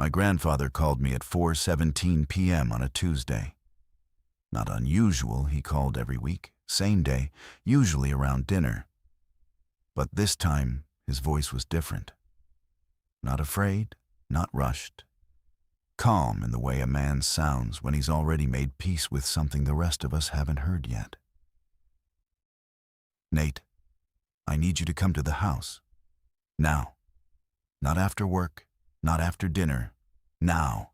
My grandfather called me at 4:17 p.m. on a Tuesday. Not unusual, he called every week, same day, usually around dinner. But this time, his voice was different. Not afraid, not rushed. Calm in the way a man sounds when he's already made peace with something the rest of us haven't heard yet. "Nate, I need you to come to the house. Now. Not after work, not after dinner. Now."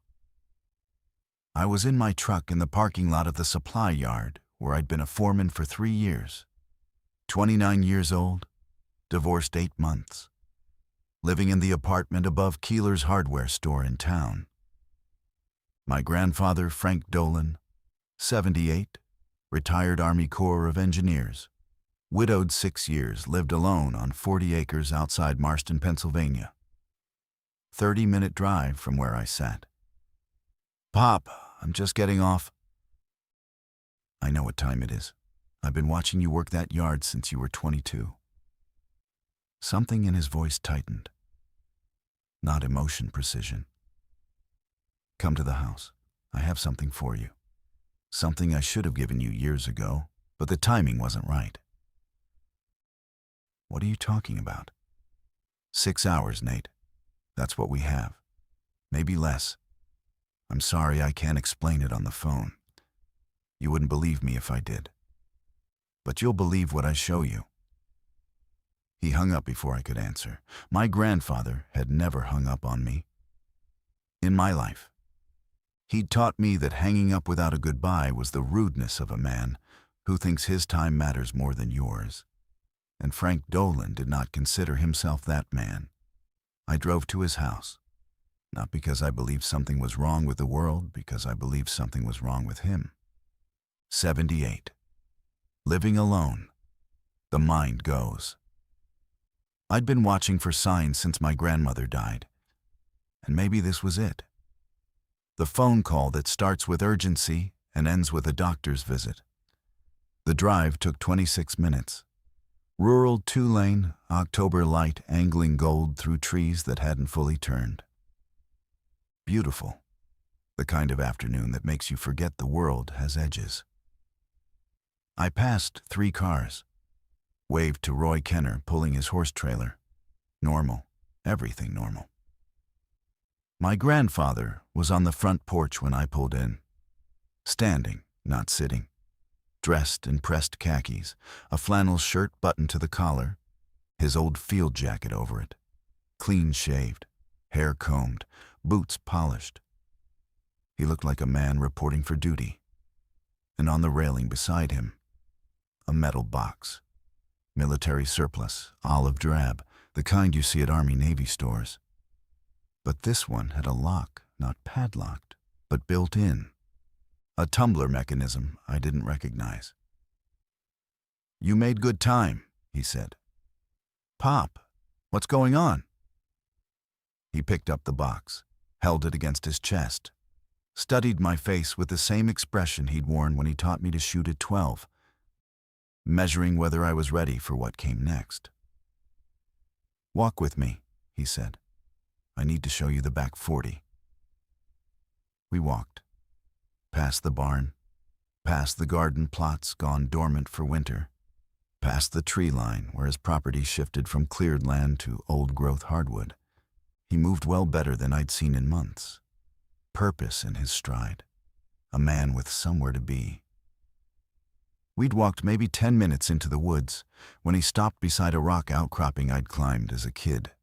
I was in my truck in the parking lot of the supply yard where I'd been a foreman for 3 years. 29 years old, divorced 8 months. Living in the apartment above Keeler's hardware store in town. My grandfather, Frank Dolan, 78, retired Army Corps of Engineers. Widowed 6 years, lived alone on 40 acres outside Marston, Pennsylvania. 30-minute drive from where I sat. "Pop, I'm just getting off." "I know what time it is. I've been watching you work that yard since you were 22. Something in his voice tightened. Not emotion precision. "Come to the house. I have something for you. Something I should have given you years ago, but the timing wasn't right." "What are you talking about?" 6 hours, Nate. That's what we have. Maybe less. I'm sorry I can't explain it on the phone. You wouldn't believe me if I did. But you'll believe what I show you." He hung up before I could answer. My grandfather had never hung up on me. In my life. He'd taught me that hanging up without a goodbye was the rudeness of a man who thinks his time matters more than yours. And Frank Dolan did not consider himself that man. I drove to his house, not because I believed something was wrong with the world, because I believed something was wrong with him. 78. Living alone. The mind goes. I'd been watching for signs since my grandmother died, and maybe this was it. The phone call that starts with urgency and ends with a doctor's visit. The drive took 26 minutes. Rural 2-lane, October light angling gold through trees that hadn't fully turned. Beautiful. The kind of afternoon that makes you forget the world has edges. I passed 3 cars. Waved to Roy Kenner pulling his horse trailer. Normal. Everything normal. My grandfather was on the front porch when I pulled in. Standing, not sitting. Dressed in pressed khakis, a flannel shirt buttoned to the collar, his old field jacket over it. Clean shaved, hair combed, boots polished. He looked like a man reporting for duty. And on the railing beside him, a metal box. Military surplus, olive drab, the kind you see at Army-Navy stores. But this one had a lock, not padlocked, but built in. A tumbler mechanism I didn't recognize. "You made good time," he said. "Pop, what's going on?" He picked up the box, held it against his chest, studied my face with the same expression he'd worn when he taught me to shoot at 12, measuring whether I was ready for what came next. "Walk with me," he said. "I need to show you the back 40. We walked. Past the barn, past the garden plots gone dormant for winter, past the tree line where his property shifted from cleared land to old-growth hardwood. He moved well better than I'd seen in months. Purpose in his stride. A man with somewhere to be. We'd walked maybe 10 minutes into the woods when he stopped beside a rock outcropping I'd climbed as a kid.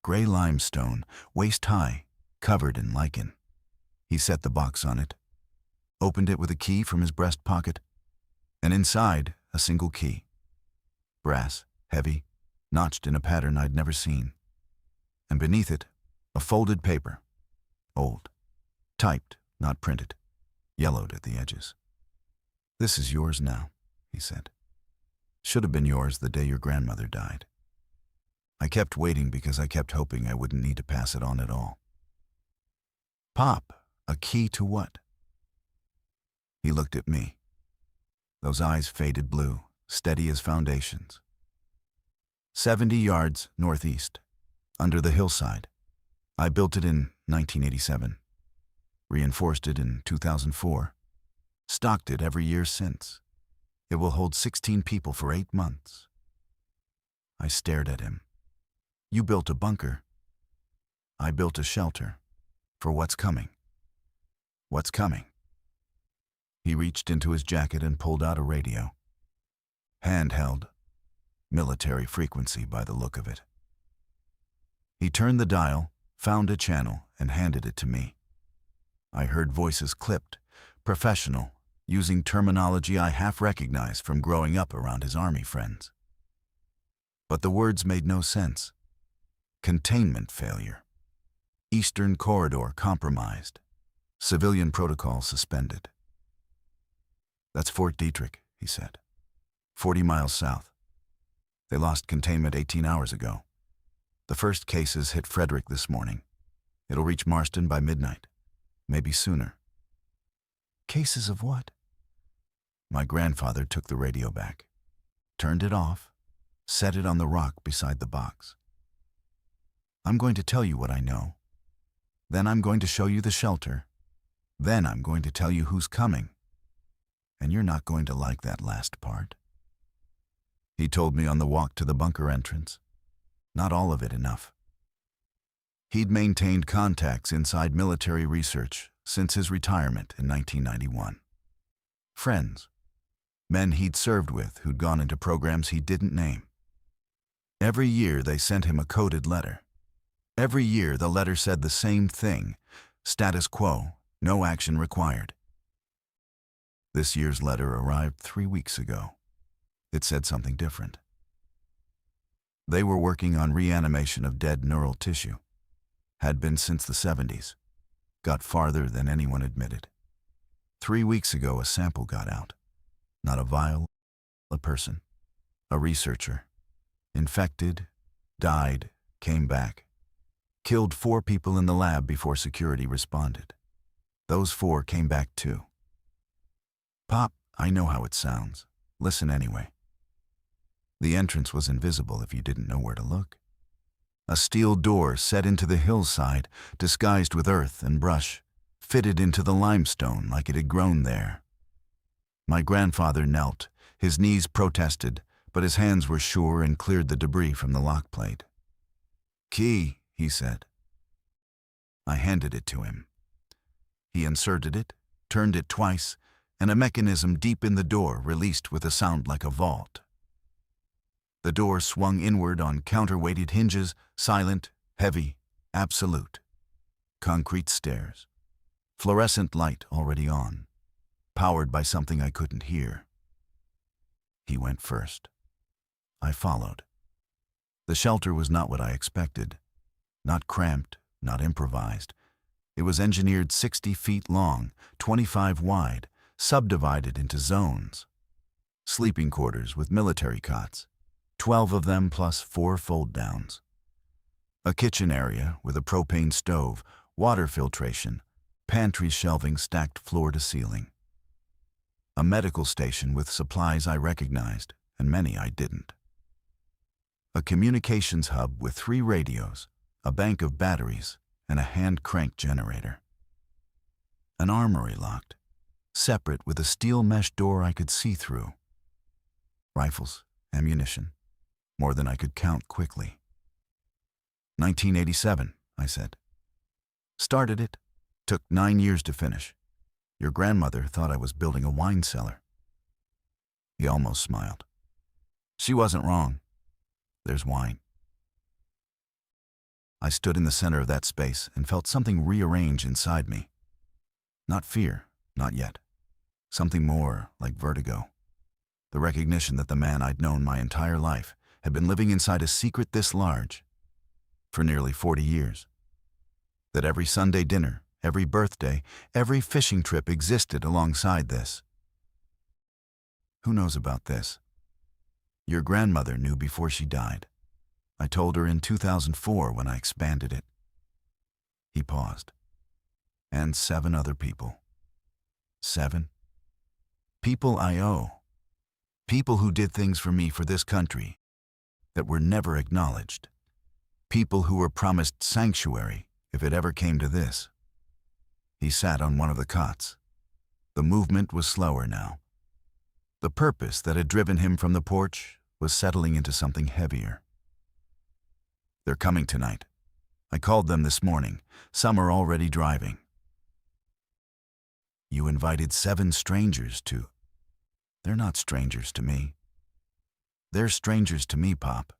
Gray limestone, waist-high, covered in lichen. He set the box on it, opened it with a key from his breast pocket, and inside, a single key. Brass, heavy, notched in a pattern I'd never seen. And beneath it, a folded paper. Old. Typed, not printed. Yellowed at the edges. "This is yours now," he said. "Should have been yours the day your grandmother died. I kept waiting because I kept hoping I wouldn't need to pass it on at all." "Pop, a key to what?" He looked at me. Those eyes faded blue, steady as foundations. 70 yards northeast, under the hillside. I built it in 1987, reinforced it in 2004, stocked it every year since. It will hold 16 people for 8 months. I stared at him. You built a bunker. I built a shelter. For what's coming? What's coming? He reached into his jacket and pulled out a radio. Handheld. Military frequency by the look of it. He turned the dial, found a channel, and handed it to me. I heard voices clipped, professional, using terminology I half recognized from growing up around his army friends. But the words made no sense. Containment failure. Eastern corridor compromised. Civilian protocol suspended. That's Fort Detrick, he said. 40 miles south. They lost containment 18 hours ago. The first cases hit Frederick this morning. It'll reach Marston by midnight. Maybe sooner. Cases of what? My grandfather took the radio back, turned it off, set it on the rock beside the box. I'm going to tell you what I know. Then I'm going to show you the shelter. Then I'm going to tell you who's coming. And you're not going to like that last part. He told me on the walk to the bunker entrance. Not all of it enough. He'd maintained contacts inside military research since his retirement in 1991. Friends. Men he'd served with who'd gone into programs he didn't name. Every year they sent him a coded letter. Every year the letter said the same thing. Status quo, no action required. This year's letter arrived 3 weeks ago. It said something different. They were working on reanimation of dead neural tissue. Had been since the 70s. Got farther than anyone admitted. 3 weeks ago a sample got out. Not a vial, a person. A researcher. Infected, died, came back. Killed 4 people in the lab before security responded. Those 4 came back too. Pop, I know how it sounds. Listen anyway. The entrance was invisible if you didn't know where to look. A steel door set into the hillside, disguised with earth and brush, fitted into the limestone like it had grown there. My grandfather knelt, his knees protested, but his hands were sure and cleared the debris from the lock plate. Key, he said. I handed it to him. He inserted it, turned it twice, and a mechanism deep in the door released with a sound like a vault. The door swung inward on counterweighted hinges, silent, heavy, absolute. Concrete stairs. Fluorescent light already on, powered by something I couldn't hear. He went first. I followed. The shelter was not what I expected. Not cramped, not improvised. It was engineered 60 feet long, 25 wide, subdivided into zones. Sleeping quarters with military cots. 12 of them plus 4 fold-downs. A kitchen area with a propane stove, water filtration, pantry shelving stacked floor to ceiling. A medical station with supplies I recognized, and many I didn't. A communications hub with 3 radios, a bank of batteries, and a hand-crank generator. An armory locked, separate with a steel mesh door I could see through. Rifles, ammunition. More than I could count quickly. 1987, I said. Started it. Took 9 years to finish. Your grandmother thought I was building a wine cellar. He almost smiled. She wasn't wrong. There's wine. I stood in the center of that space and felt something rearrange inside me. Not fear, not yet. Something more like vertigo. The recognition that the man I'd known my entire life had been living inside a secret this large for nearly 40 years. That every Sunday dinner, every birthday, every fishing trip existed alongside this. Who knows about this? Your grandmother knew before she died. I told her in 2004 when I expanded it. He paused. And 7 other people. 7? People I owe. People who did things for me for this country that were never acknowledged. People who were promised sanctuary if it ever came to this. He sat on one of the cots. The movement was slower now. The purpose that had driven him from the porch was settling into something heavier. They're coming tonight. I called them this morning. Some are already driving. You invited 7 strangers to... They're not strangers to me. They're strangers to me, Pop.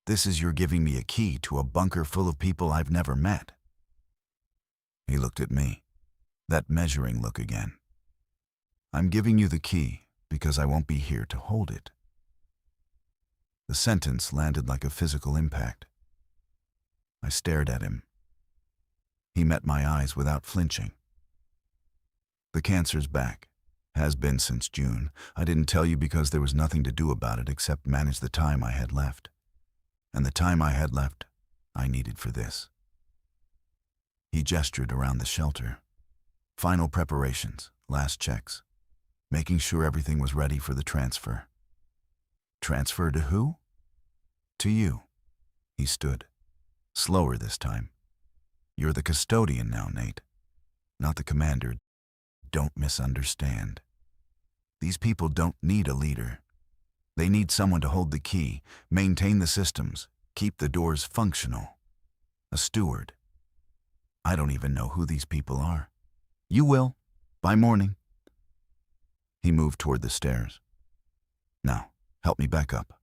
This is your giving me a key to a bunker full of people I've never met. He looked at me, that measuring look again. I'm giving you the key because I won't be here to hold it. The sentence landed like a physical impact. I stared at him. He met my eyes without flinching. The cancer's back. Has been since June. I didn't tell you because there was nothing to do about it except manage the time I had left. And the time I had left, I needed for this. He gestured around the shelter. Final preparations, last checks, making sure everything was ready for the transfer. Transfer to who? To you. He stood. Slower this time. You're the custodian now, Nate. Not the commander. Don't misunderstand. These people don't need a leader. They need someone to hold the key, maintain the systems, keep the doors functional. A steward. I don't even know who these people are. You will, by morning. He moved toward the stairs. Now, help me back up.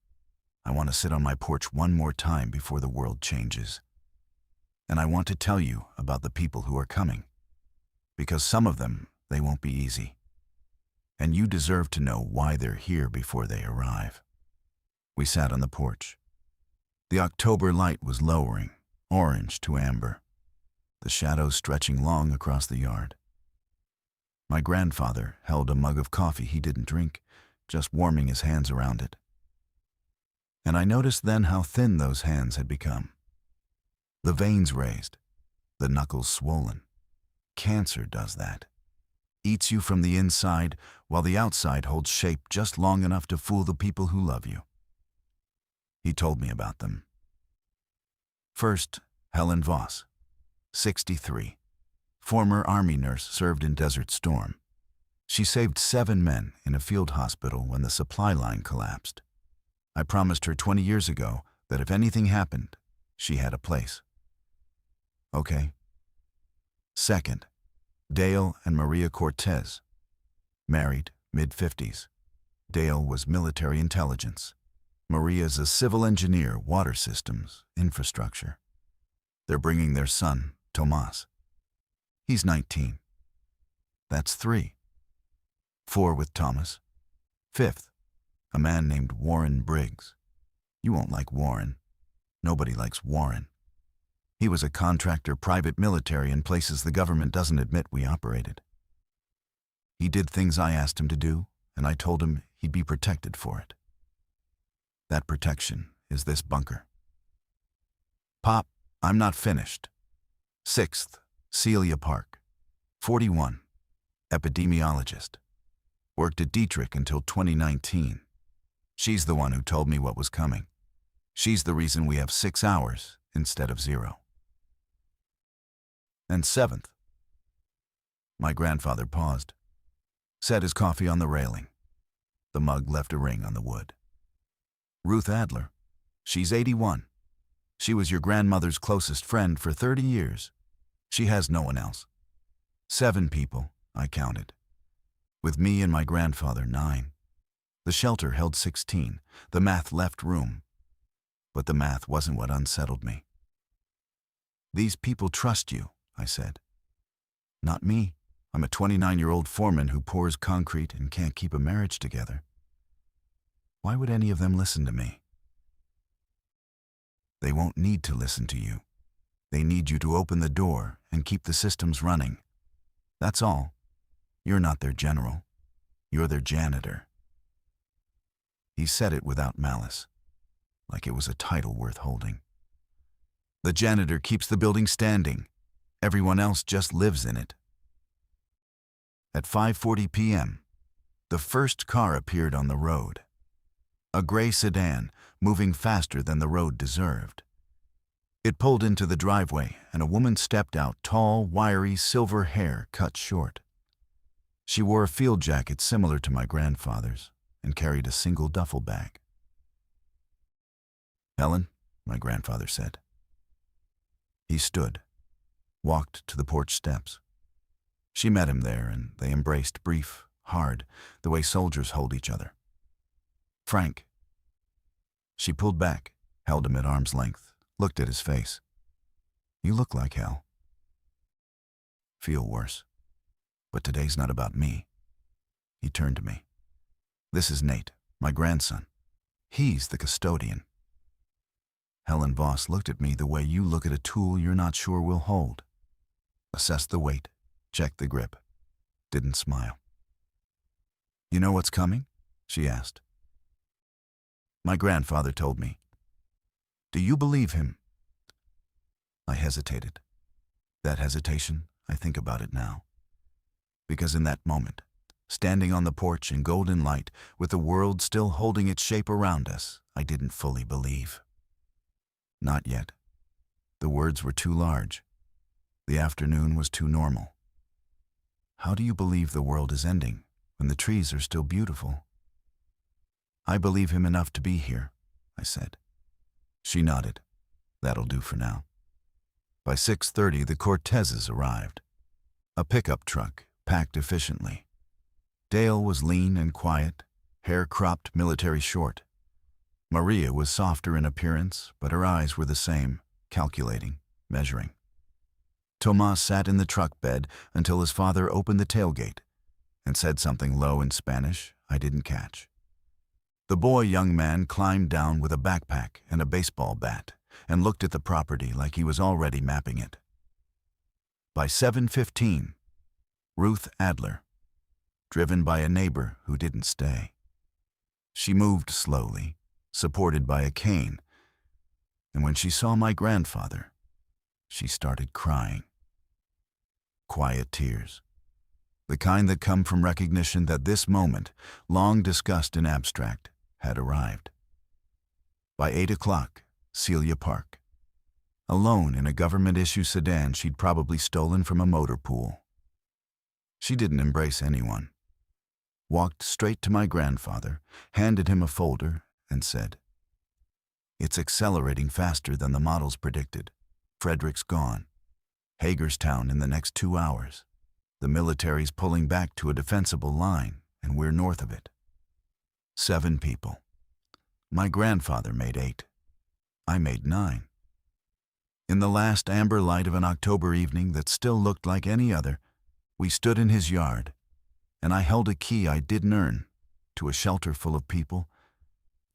I want to sit on my porch one more time before the world changes. And I want to tell you about the people who are coming. Because some of them, they won't be easy. And you deserve to know why they're here before they arrive. We sat on the porch. The October light was lowering, orange to amber, the shadows stretching long across the yard. My grandfather held a mug of coffee he didn't drink, just warming his hands around it. And I noticed then how thin those hands had become. The veins raised, the knuckles swollen. Cancer does that. Eats you from the inside, while the outside holds shape just long enough to fool the people who love you. He told me about them. First, Helen Voss, 63. Former Army nurse, served in Desert Storm. She saved 7 men in a field hospital when the supply line collapsed. I promised her 20 years ago that if anything happened, she had a place. Okay. Second, Dale and Maria Cortez. Married, mid-50s. Dale was military intelligence. Maria's a civil engineer, water systems, infrastructure. They're bringing their son, Tomas. He's 19. That's 3. 4 with Thomas. 5th, a man named Warren Briggs. You won't like Warren. Nobody likes Warren. He was a contractor, private military in places the government doesn't admit we operated. He did things I asked him to do, and I told him he'd be protected for it. That protection is this bunker. Pop, I'm not finished. 6th, Celia Park, 41, epidemiologist. Worked at Dietrich until 2019. She's the one who told me what was coming. She's the reason we have 6 hours instead of 0. And 7th. My grandfather paused, set his coffee on the railing. The mug left a ring on the wood. Ruth Adler. She's 81. She was your grandmother's closest friend for 30 years. She has no one else. 7 people, I counted. With me and my grandfather, 9. The shelter held 16. The math left room. But the math wasn't what unsettled me. These people trust you, I said. Not me. I'm a 29-year-old foreman who pours concrete and can't keep a marriage together. Why would any of them listen to me? They won't need to listen to you. They need you to open the door and keep the systems running. That's all. You're not their general. You're their janitor. He said it without malice, like it was a title worth holding. The janitor keeps the building standing. Everyone else just lives in it. At 5:40 p.m., the first car appeared on the road. A gray sedan, moving faster than the road deserved. It pulled into the driveway, and a woman stepped out, tall, wiry, silver hair cut short. She wore a field jacket similar to my grandfather's and carried a single duffel bag. "Helen," my grandfather said. He stood, walked to the porch steps. She met him there, and they embraced, brief, hard, the way soldiers hold each other. "Frank." She pulled back, held him at arm's length, looked at his face. "You look like hell." "Feel worse. But today's not about me." He turned to me. "This is Nate, my grandson. He's the custodian." Helen Voss looked at me the way you look at a tool you're not sure will hold. Assessed the weight, checked the grip, didn't smile. "You know what's coming?" she asked. "My grandfather told me." "Do you believe him?" I hesitated. That hesitation, I think about it now. Because in that moment, standing on the porch in golden light, with the world still holding its shape around us, I didn't fully believe. Not yet. The words were too large. The afternoon was too normal. How do you believe the world is ending when the trees are still beautiful? "I believe him enough to be here," I said. She nodded. "That'll do for now." By 6:30, the Cortezes arrived. A pickup truck, packed efficiently. Dale was lean and quiet, hair cropped military short. Maria was softer in appearance, but her eyes were the same, calculating, measuring. Tomas sat in the truck bed until his father opened the tailgate and said something low in Spanish I didn't catch. The young man climbed down with a backpack and a baseball bat and looked at the property like he was already mapping it. By 7:15, Ruth Adler, driven by a neighbor who didn't stay. She moved slowly, supported by a cane, and when she saw my grandfather, she started crying. Quiet tears, the kind that come from recognition that this moment, long discussed in abstract, had arrived. By 8 o'clock, Celia Park, alone in a government-issue sedan she'd probably stolen from a motor pool. She didn't embrace anyone. Walked straight to my grandfather, handed him a folder, and said, "It's accelerating faster than the models predicted. Frederick's gone. Hagerstown in the next 2 hours. The military's pulling back to a defensible line, and we're north of it." 7 people. My grandfather made 8. I made 9. In the last amber light of an October evening that still looked like any other, we stood in his yard, and I held a key I didn't earn to a shelter full of people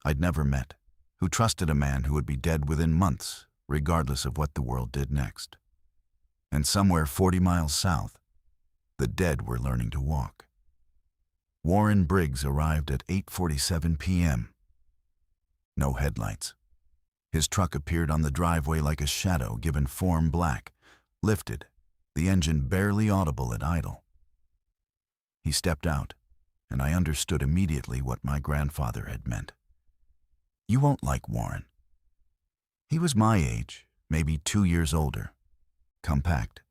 I'd never met, who trusted a man who would be dead within months, regardless of what the world did next. And somewhere 40 miles south, the dead were learning to walk. Warren Briggs arrived at 8:47 p.m. No headlights. His truck appeared on the driveway like a shadow given form black, lifted, the engine barely audible at idle. He stepped out, and I understood immediately what my grandfather had meant. "You won't like Warren." He was my age, maybe 2 years older. Compact.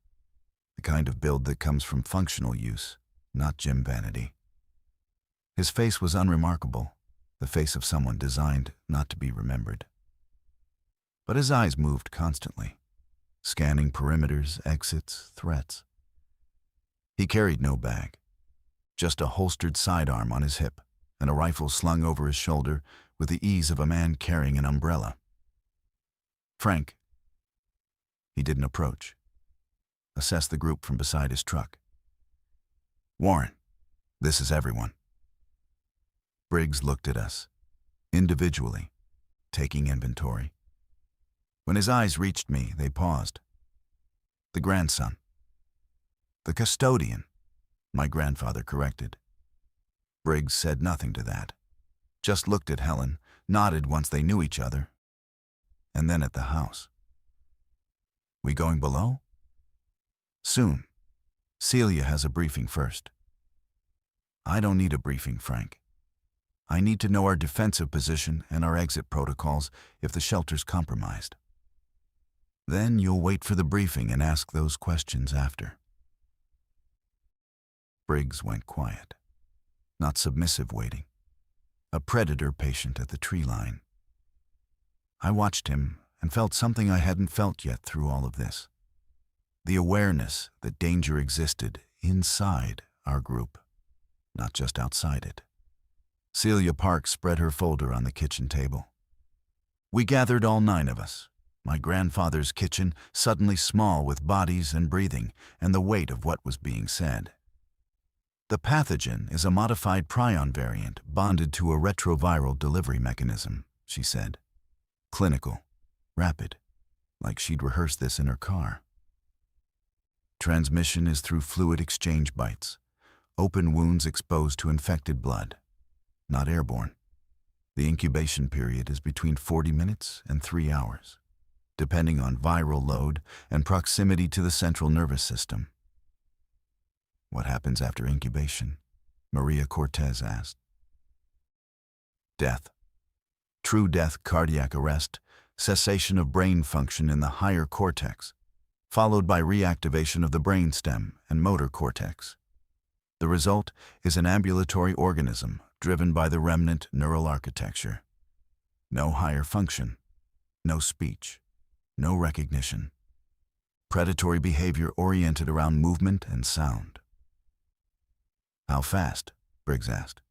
The kind of build that comes from functional use, not gym vanity. His face was unremarkable, the face of someone designed not to be remembered. But his eyes moved constantly, scanning perimeters, exits, threats. He carried no bag, just a holstered sidearm on his hip and a rifle slung over his shoulder with the ease of a man carrying an umbrella. "Frank." He didn't approach. Assessed the group from beside his truck. "Warren, this is everyone." Briggs looked at us, individually, taking inventory. When his eyes reached me, they paused. "The grandson." "The custodian," my grandfather corrected. Briggs said nothing to that, just looked at Helen, nodded once they knew each other, and then at the house. "We going below?" "Soon. Celia has a briefing first." "I don't need a briefing, Frank. I need to know our defensive position and our exit protocols if the shelter's compromised." Then you'll wait for the briefing and ask those questions after. Briggs went quiet. Not submissive waiting. A predator patient at the tree line. I watched him and felt something I hadn't felt yet through all of this. The awareness that danger existed inside our group, not just outside it. Celia Park spread her folder on the kitchen table. We gathered, all 9 of us. My grandfather's kitchen, suddenly small with bodies and breathing, and the weight of what was being said. The pathogen is a modified prion variant bonded to a retroviral delivery mechanism, she said. Clinical, rapid, like she'd rehearsed this in her car. Transmission is through fluid exchange bites, open wounds exposed to infected blood, not airborne. The incubation period is between 40 minutes and 3 hours, depending on viral load and proximity to the central nervous system. What happens after incubation? Maria Cortez asked. Death. True death, cardiac arrest, cessation of brain function in the higher cortex, followed by reactivation of the brainstem and motor cortex. The result is an ambulatory organism driven by the remnant neural architecture. No higher function, no speech, no recognition. Predatory behavior oriented around movement and sound. How fast? Briggs asked.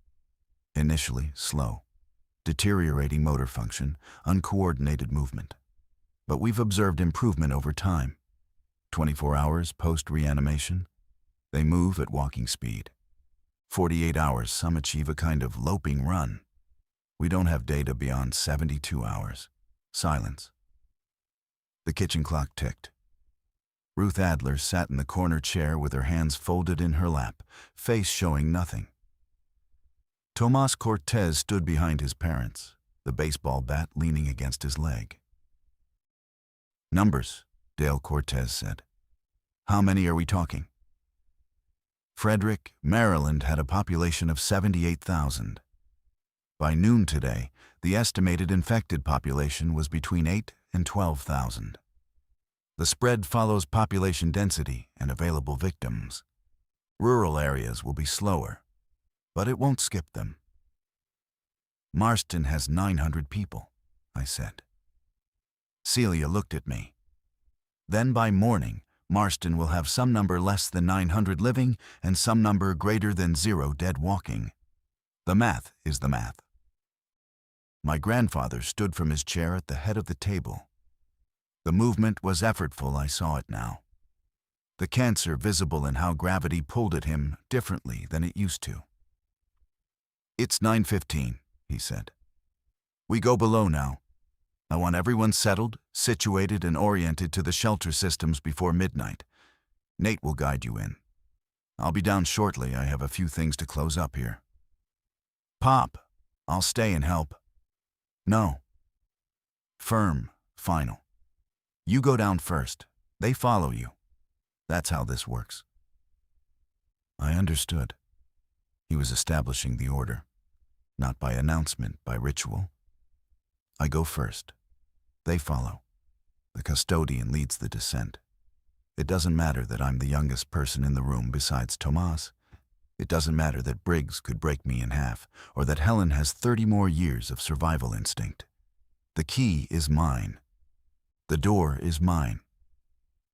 Initially, slow. Deteriorating motor function, uncoordinated movement. But we've observed improvement over time. 24 hours post-reanimation, they move at walking speed. 48 hours, some achieve a kind of loping run. We don't have data beyond 72 hours. Silence. The kitchen clock ticked. Ruth Adler sat in the corner chair with her hands folded in her lap, face showing nothing. Tomas Cortez stood behind his parents, the baseball bat leaning against his leg. Numbers, Dale Cortez said. How many are we talking? Frederick, Maryland had a population of 78,000. By noon today, the estimated infected population was between 8 and 12,000. The spread follows population density and available victims. Rural areas will be slower, but it won't skip them. Marston has 900 people, I said. Celia looked at me. Then by morning, Marston will have some number less than 900 living and some number greater than 0 dead walking. The math is the math. My grandfather stood from his chair at the head of the table. The movement was effortful, I saw it now. The cancer visible in how gravity pulled at him differently than it used to. It's 9:15, he said. We go below now. I want everyone settled, situated, and oriented to the shelter systems before midnight. Nate will guide you in. I'll be down shortly. I have a few things to close up here. Pop, I'll stay and help. No. Firm, final. You go down first. They follow you. That's how this works. I understood. He was establishing the order. Not by announcement, by ritual. I go first. They follow. The custodian leads the descent. It doesn't matter that I'm the youngest person in the room besides Tomas. It doesn't matter that Briggs could break me in half, or that Helen has 30 more years of survival instinct. The key is mine. The door is mine.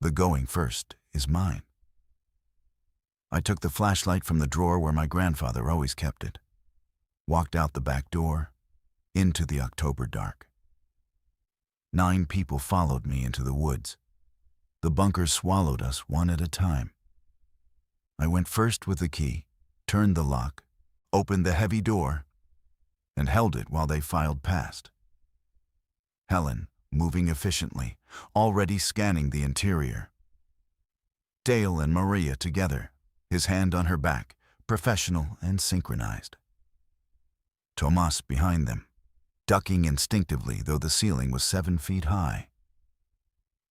The going first is mine. I took the flashlight from the drawer where my grandfather always kept it, walked out the back door, into the October dark. 9 people followed me into the woods. The bunker swallowed us one at a time. I went first with the key, turned the lock, opened the heavy door, and held it while they filed past. Helen, moving efficiently, already scanning the interior. Dale and Maria together, his hand on her back, professional and synchronized. Tomas behind them, ducking instinctively though the ceiling was 7 feet high.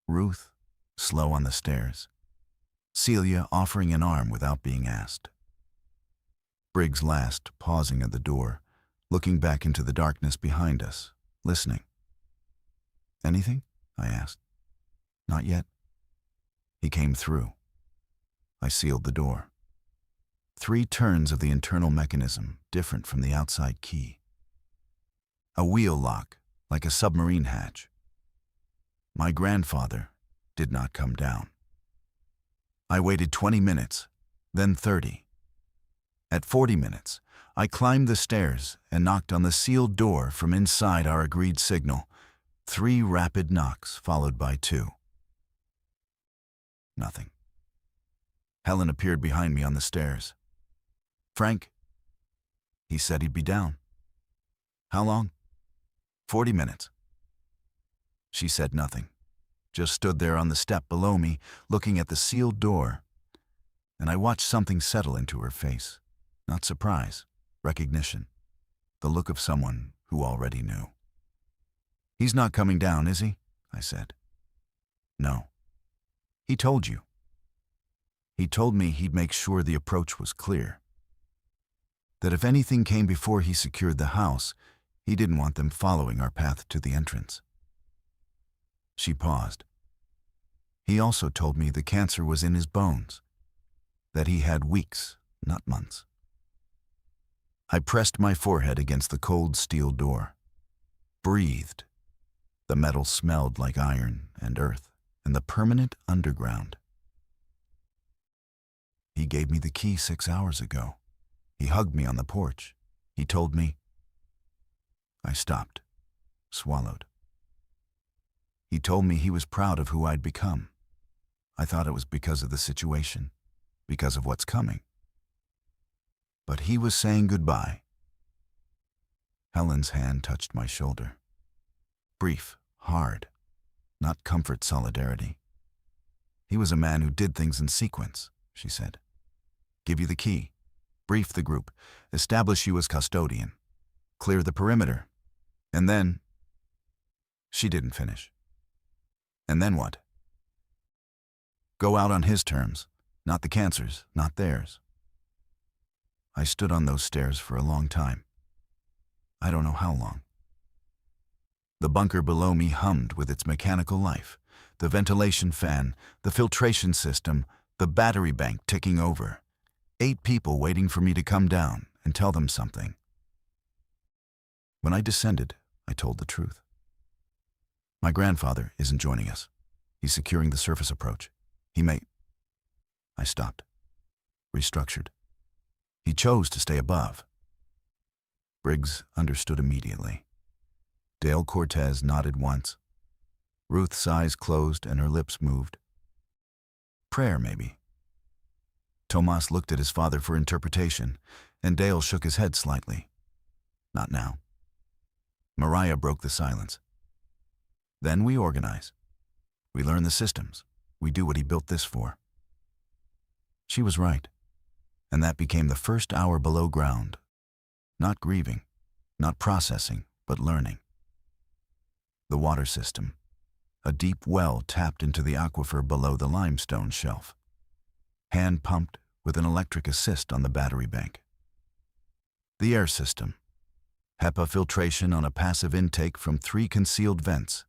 Ruth, slow on the stairs. Celia offering an arm without being asked. Briggs last, pausing at the door, looking back into the darkness behind us, listening. Anything? I asked. Not yet. He came through. I sealed the door. 3 turns of the internal mechanism, different from the outside key. A wheel lock, like a submarine hatch. My grandfather did not come down. I waited 20 minutes, then 30. At 40 minutes, I climbed the stairs and knocked on the sealed door from inside our agreed signal. 3 rapid knocks, followed by 2. Nothing. Helen appeared behind me on the stairs. "Frank," he said he'd be down. "How long?" 40 minutes. She said nothing, just stood there on the step below me, looking at the sealed door, and I watched something settle into her face. Not surprise, recognition, the look of someone who already knew. "He's not coming down, is he?" I said. "No." "He told you." "He told me he'd make sure the approach was clear. That if anything came before he secured the house, he didn't want them following our path to the entrance." She paused. "He also told me the cancer was in his bones, that he had weeks, not months." I pressed my forehead against the cold steel door, breathed. The metal smelled like iron and earth and the permanent underground. "He gave me the key 6 hours ago. He hugged me on the porch. He told me—" I stopped, swallowed. "He told me he was proud of who I'd become. I thought it was because of the situation, because of what's coming. But he was saying goodbye." Helen's hand touched my shoulder. Brief, hard, not comfort solidarity. "He was a man who did things in sequence," she said. "Give you the key, brief the group, establish you as custodian, clear the perimeter, and then—" She didn't finish. "And then what?" "Go out on his terms, not the cancer's, not theirs." I stood on those stairs for a long time. I don't know how long. The bunker below me hummed with its mechanical life, the ventilation fan, the filtration system, the battery bank ticking over. 8 people waiting for me to come down and tell them something. When I descended, I told the truth. "My grandfather isn't joining us. He's securing the surface approach. He may—" I stopped, restructured. "He chose to stay above." Briggs understood immediately. Dale Cortez nodded once. Ruth's eyes closed and her lips moved. Prayer, maybe. Tomas looked at his father for interpretation, and Dale shook his head slightly. "Not now." Mariah broke the silence. "Then we organize. We learn the systems. We do what he built this for." She was right, and that became the first hour below ground. Not grieving, not processing, but learning. The water system, a deep well tapped into the aquifer below the limestone shelf, hand-pumped with an electric assist on the battery bank. The air system, HEPA filtration on a passive intake from 3 concealed vents.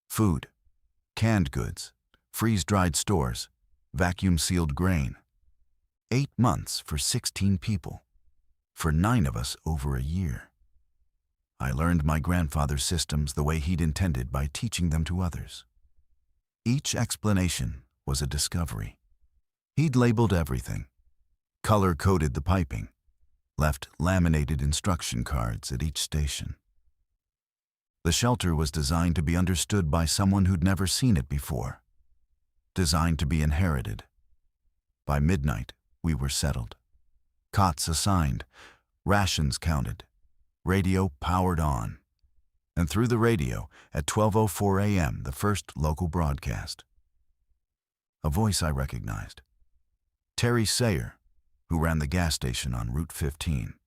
Food, canned goods, freeze-dried stores, vacuum-sealed grain. 8 months for 16 people. For 9 of us over a year. I learned my grandfather's systems the way he'd intended by teaching them to others. Each explanation was a discovery. He'd labeled everything, color-coded the piping, left laminated instruction cards at each station. The shelter was designed to be understood by someone who'd never seen it before. Designed to be inherited. By midnight, we were settled. Cots assigned, rations counted, radio powered on. And through the radio, at 12:04 a.m., the first local broadcast. A voice I recognized. Terry Sayer, who ran the gas station on Route 15.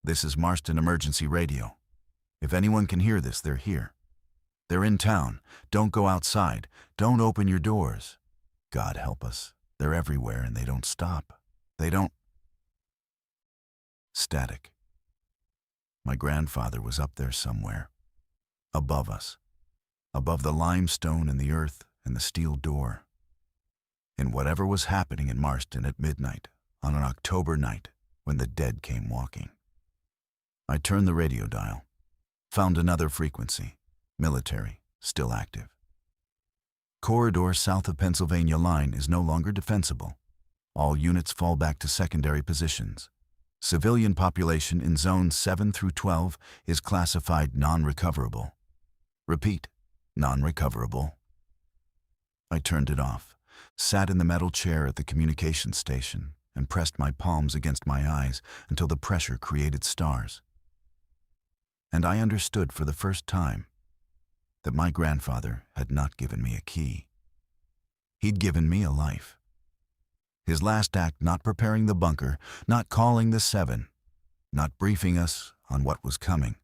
"This is Marston Emergency Radio. If anyone can hear this, they're here. They're in town. Don't go outside. Don't open your doors. God help us. They're everywhere and they don't stop. They don't—" Static. My grandfather was up there somewhere, above us, above the limestone and the earth and the steel door. In whatever was happening in Marston at midnight, on an October night when the dead came walking. I turned the radio dial, found another frequency, military, still active. Corridor south of Pennsylvania line is no longer defensible. All units fall back to secondary positions. Civilian population in zones 7 through 12 is classified non-recoverable. Repeat, non-recoverable. I turned it off, sat in the metal chair at the communications station, and pressed my palms against my eyes until the pressure created stars. And I understood for the first time that my grandfather had not given me a key. He'd given me a life. His last act not preparing the bunker, not calling the 7, not briefing us on what was coming.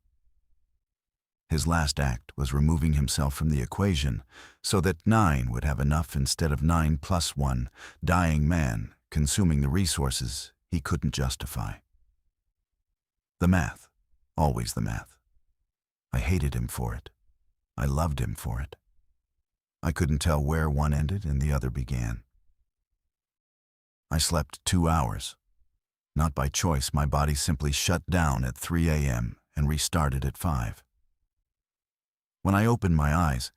His last act was removing himself from the equation so that 9 would have enough instead of 9 plus 1, dying man consuming the resources he couldn't justify. The math, always the math. I hated him for it. I loved him for it. I couldn't tell where one ended and the other began. I slept 2 hours. Not by choice, my body simply shut down at 3 a.m. and restarted at 5. When I opened my eyes,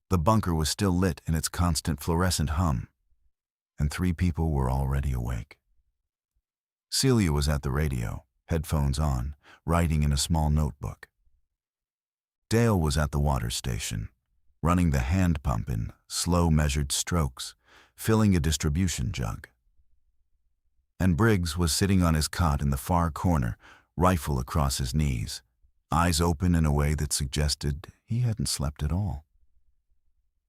the bunker was still lit in its constant fluorescent hum, and 3 people were already awake. Celia was at the radio, headphones on, writing in a small notebook. Dale was at the water station, running the hand pump in slow measured strokes, filling a distribution jug. And Briggs was sitting on his cot in the far corner, rifle across his knees, eyes open in a way that suggested he hadn't slept at all.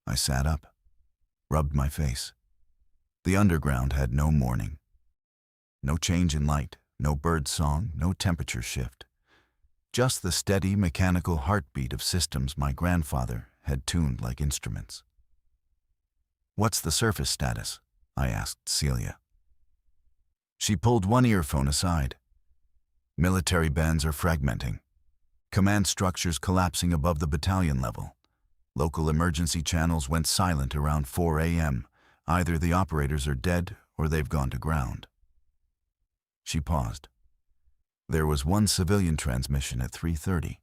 I sat up, rubbed my face. The underground had no morning. No change in light, no bird song, no temperature shift. Just the steady mechanical heartbeat of systems my grandfather had tuned like instruments. "What's the surface status?" I asked Celia. She pulled one earphone aside. "Military bands are fragmenting. Command structures collapsing above the battalion level. Local emergency channels went silent around 4 a.m. Either the operators are dead or they've gone to ground." She paused. There was one civilian transmission at 3:30.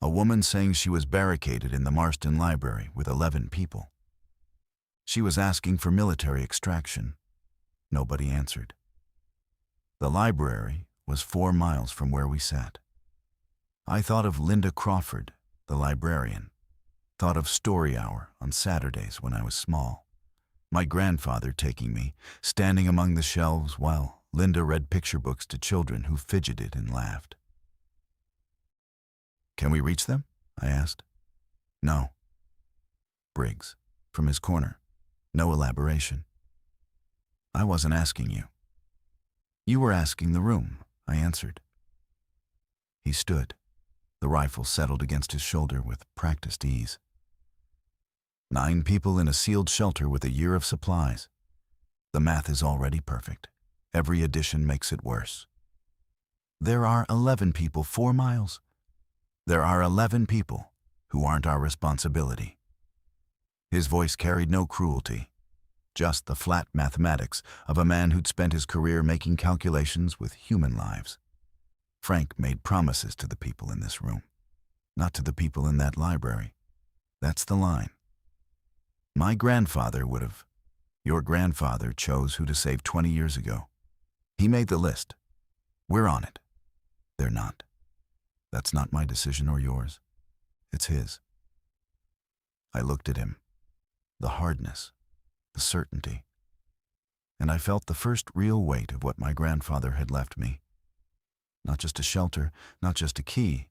A woman saying she was barricaded in the Marston Library with 11 people. She was asking for military extraction. Nobody answered. The library was 4 miles from where we sat. I thought of Linda Crawford, the librarian. Thought of story hour on Saturdays when I was small. My grandfather taking me, standing among the shelves while Linda read picture books to children who fidgeted and laughed. "Can we reach them?" I asked. "No." Briggs, from his corner. No elaboration. "I wasn't asking you." "You were asking the room," I answered. He stood, the rifle settled against his shoulder with practiced ease. 9 people in a sealed shelter with a year of supplies. The math is already perfect. Every addition makes it worse. There are 11 people 4 miles. There are 11 people who aren't our responsibility. His voice carried no cruelty, just the flat mathematics of a man who'd spent his career making calculations with human lives. Frank made promises to the people in this room, not to the people in that library. That's the line. My grandfather would have. Your grandfather chose who to save 20 years ago. He made the list. We're on it. They're not. That's not my decision or yours. It's his. I looked at him. The hardness, the certainty. And I felt the first real weight of what my grandfather had left me. Not just a shelter, not just a key,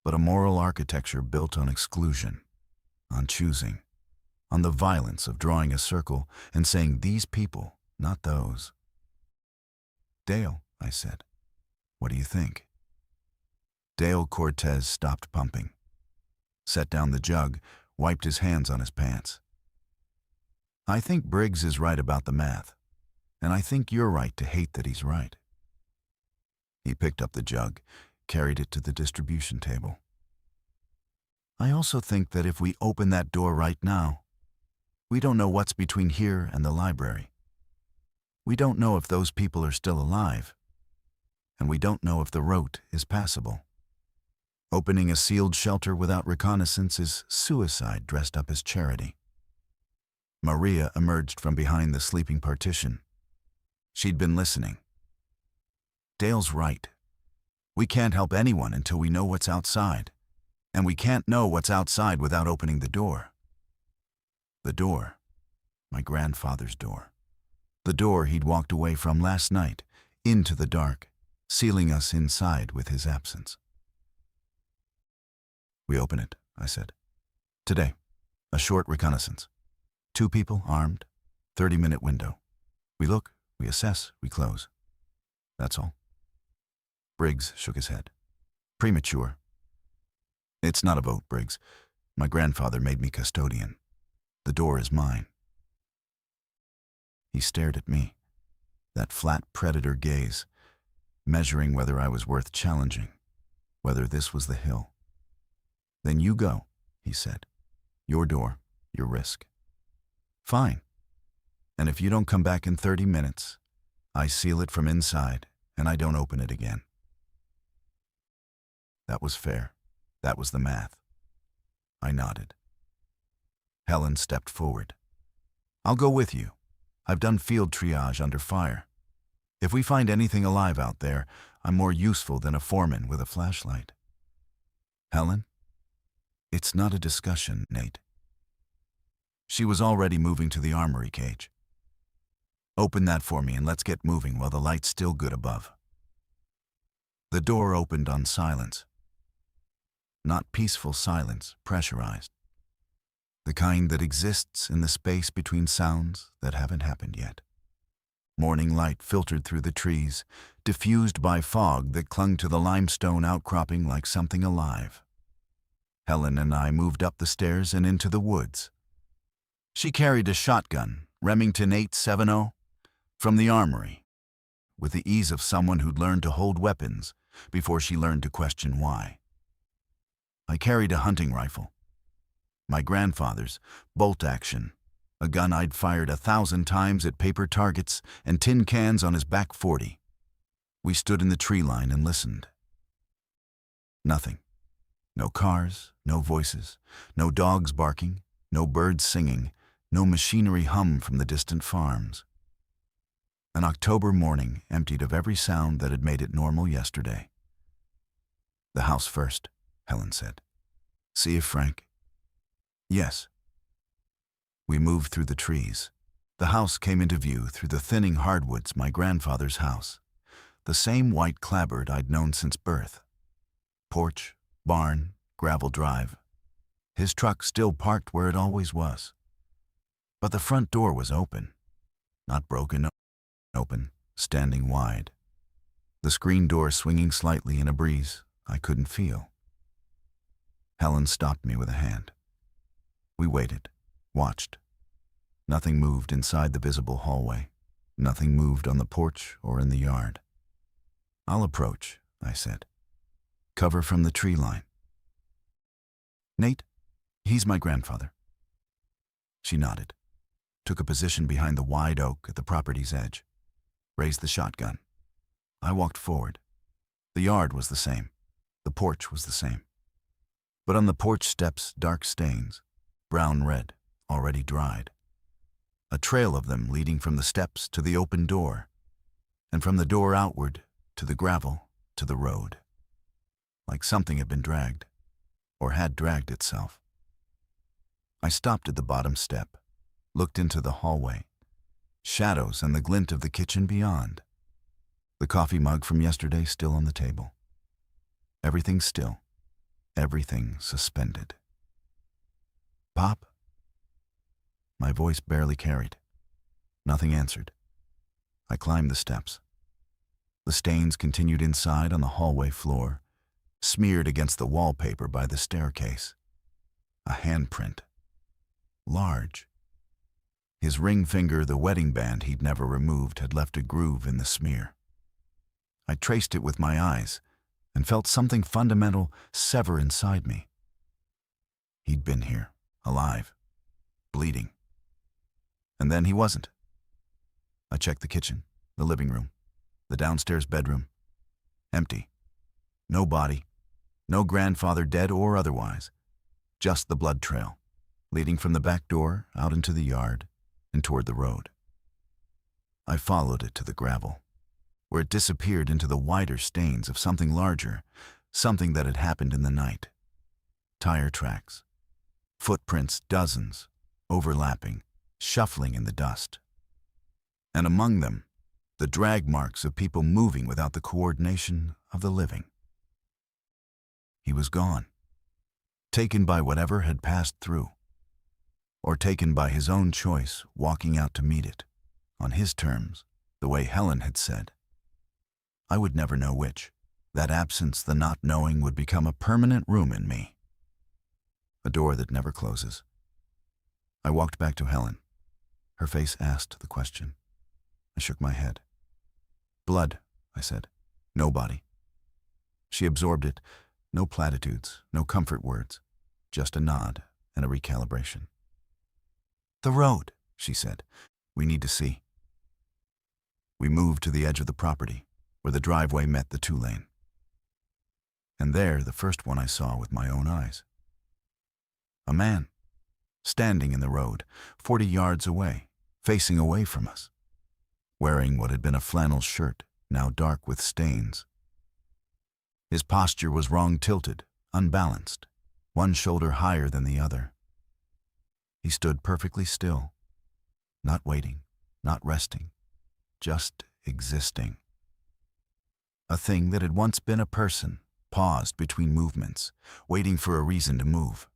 but a moral architecture built on exclusion, on choosing, on the violence of drawing a circle and saying these people, not those. "Dale," I said, "what do you think?" Dale Cortez stopped pumping, set down the jug, wiped his hands on his pants. "I think Briggs is right about the math, and I think you're right to hate that he's right." He picked up the jug, carried it to the distribution table. I also think that if we open that door right now, we don't know what's between here and the library. We don't know if those people are still alive, and we don't know if the road is passable. Opening a sealed shelter without reconnaissance is suicide dressed up as charity. Maria emerged from behind the sleeping partition. She'd been listening. Dale's right. We can't help anyone until we know what's outside, and we can't know what's outside without opening the door. The door. My grandfather's door. The door he'd walked away from last night, into the dark, sealing us inside with his absence. We open it, I said. Today, a short reconnaissance. 2 people, armed, 30-minute window. We look, we assess, we close. That's all. Briggs shook his head. Premature. It's not a vote, Briggs. My grandfather made me custodian. The door is mine. He stared at me, that flat predator gaze, measuring whether I was worth challenging, whether this was the hill. Then you go, he said. Your door, your risk. Fine. And if you don't come back in 30 minutes, I seal it from inside and I don't open it again. That was fair. That was the math. I nodded. Helen stepped forward. I'll go with you. I've done field triage under fire. If we find anything alive out there, I'm more useful than a foreman with a flashlight. Helen? It's not a discussion, Nate. She was already moving to the armory cage. Open that for me and let's get moving while the light's still good above. The door opened on silence. Not peaceful silence, pressurized. The kind that exists in the space between sounds that haven't happened yet. Morning light filtered through the trees, diffused by fog that clung to the limestone outcropping like something alive. Helen and I moved up the stairs and into the woods. She carried a shotgun, Remington 870, from the armory, with the ease of someone who'd learned to hold weapons before she learned to question why. I carried a hunting rifle. My grandfather's, bolt action, a gun I'd fired 1,000 times at paper targets and tin cans on his back 40. We stood in the tree line and listened. Nothing. No cars, no voices, no dogs barking, no birds singing, no machinery hum from the distant farms. An October morning emptied of every sound that had made it normal yesterday. The house first, Helen said. See if Frank? Yes. We moved through the trees. The house came into view through the thinning hardwoods, my grandfather's house. The same white clapboard I'd known since birth. Porch, barn, gravel drive. His truck still parked where it always was. But the front door was open. Not broken, open, standing wide. The screen door swinging slightly in a breeze I couldn't feel. Helen stopped me with a hand. We waited, watched. Nothing moved inside the visible hallway. Nothing moved on the porch or in the yard. I'll approach, I said. Cover from the tree line. Nate, he's my grandfather. She nodded, took a position behind the wide oak at the property's edge, raised the shotgun. I walked forward. The yard was the same. The porch was the same. But on the porch steps, dark stains, brown-red, already dried. A trail of them leading from the steps to the open door, and from the door outward to the gravel, to the road. Like something had been dragged, or had dragged itself. I stopped at the bottom step, looked into the hallway, shadows and the glint of the kitchen beyond. The coffee mug from yesterday still on the table. Everything still, everything suspended. Pop? My voice barely carried. Nothing answered. I climbed the steps. The stains continued inside on the hallway floor, smeared against the wallpaper by the staircase. A handprint. Large. His ring finger, the wedding band he'd never removed, had left a groove in the smear. I traced it with my eyes and felt something fundamental sever inside me. He'd been here, alive, bleeding. And then he wasn't. I checked the kitchen, the living room, the downstairs bedroom. Empty. No body. No grandfather, dead or otherwise. Just the blood trail, leading from the back door out into the yard and toward the road. I followed it to the gravel, where it disappeared into the wider stains of something larger, something that had happened in the night. Tire tracks. Footprints, dozens, overlapping, shuffling in the dust. And among them, the drag marks of people moving without the coordination of the living. He was gone, taken by whatever had passed through, or taken by his own choice, walking out to meet it, on his terms, the way Helen had said. I would never know which. That absence, the not knowing, would become a permanent room in me. A door that never closes. I walked back to Helen. Her face asked the question. I shook my head. Blood, I said. No body. She absorbed it. No platitudes, no comfort words. Just a nod and a recalibration. The road, she said. We need to see. We moved to the edge of the property, where the driveway met the two-lane. And there, the first one I saw with my own eyes. A man, standing in the road, 40 yards away, facing away from us, wearing what had been a flannel shirt, now dark with stains. His posture was wrong-tilted, unbalanced, one shoulder higher than the other. He stood perfectly still, not waiting, not resting, just existing. A thing that had once been a person, paused between movements, waiting for a reason to move.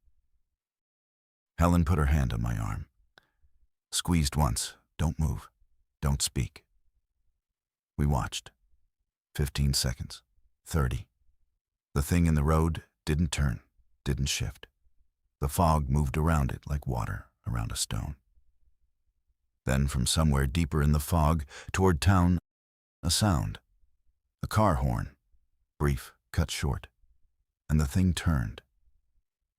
Helen put her hand on my arm. Squeezed once. Don't move. Don't speak. We watched. 15 seconds. 30. The thing in the road didn't turn, didn't shift. The fog moved around it like water around a stone. Then from somewhere deeper in the fog, toward town, a sound. A car horn. Brief, cut short. And the thing turned.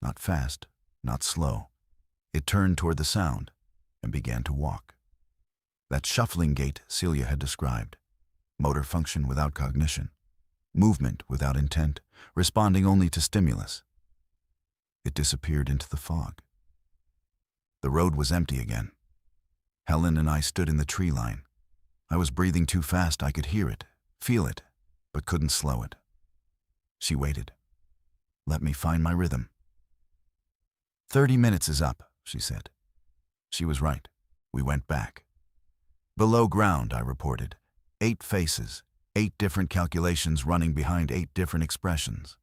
Not fast, not slow. It turned toward the sound and began to walk. That shuffling gait Celia had described. Motor function without cognition. Movement without intent, responding only to stimulus. It disappeared into the fog. The road was empty again. Helen and I stood in the tree line. I was breathing too fast. I could hear it, feel it, but couldn't slow it. She waited. Let me find my rhythm. 30 minutes is up, she said. She was right. We went back. Below ground, I reported. 8 faces, 8 different calculations running behind 8 different expressions.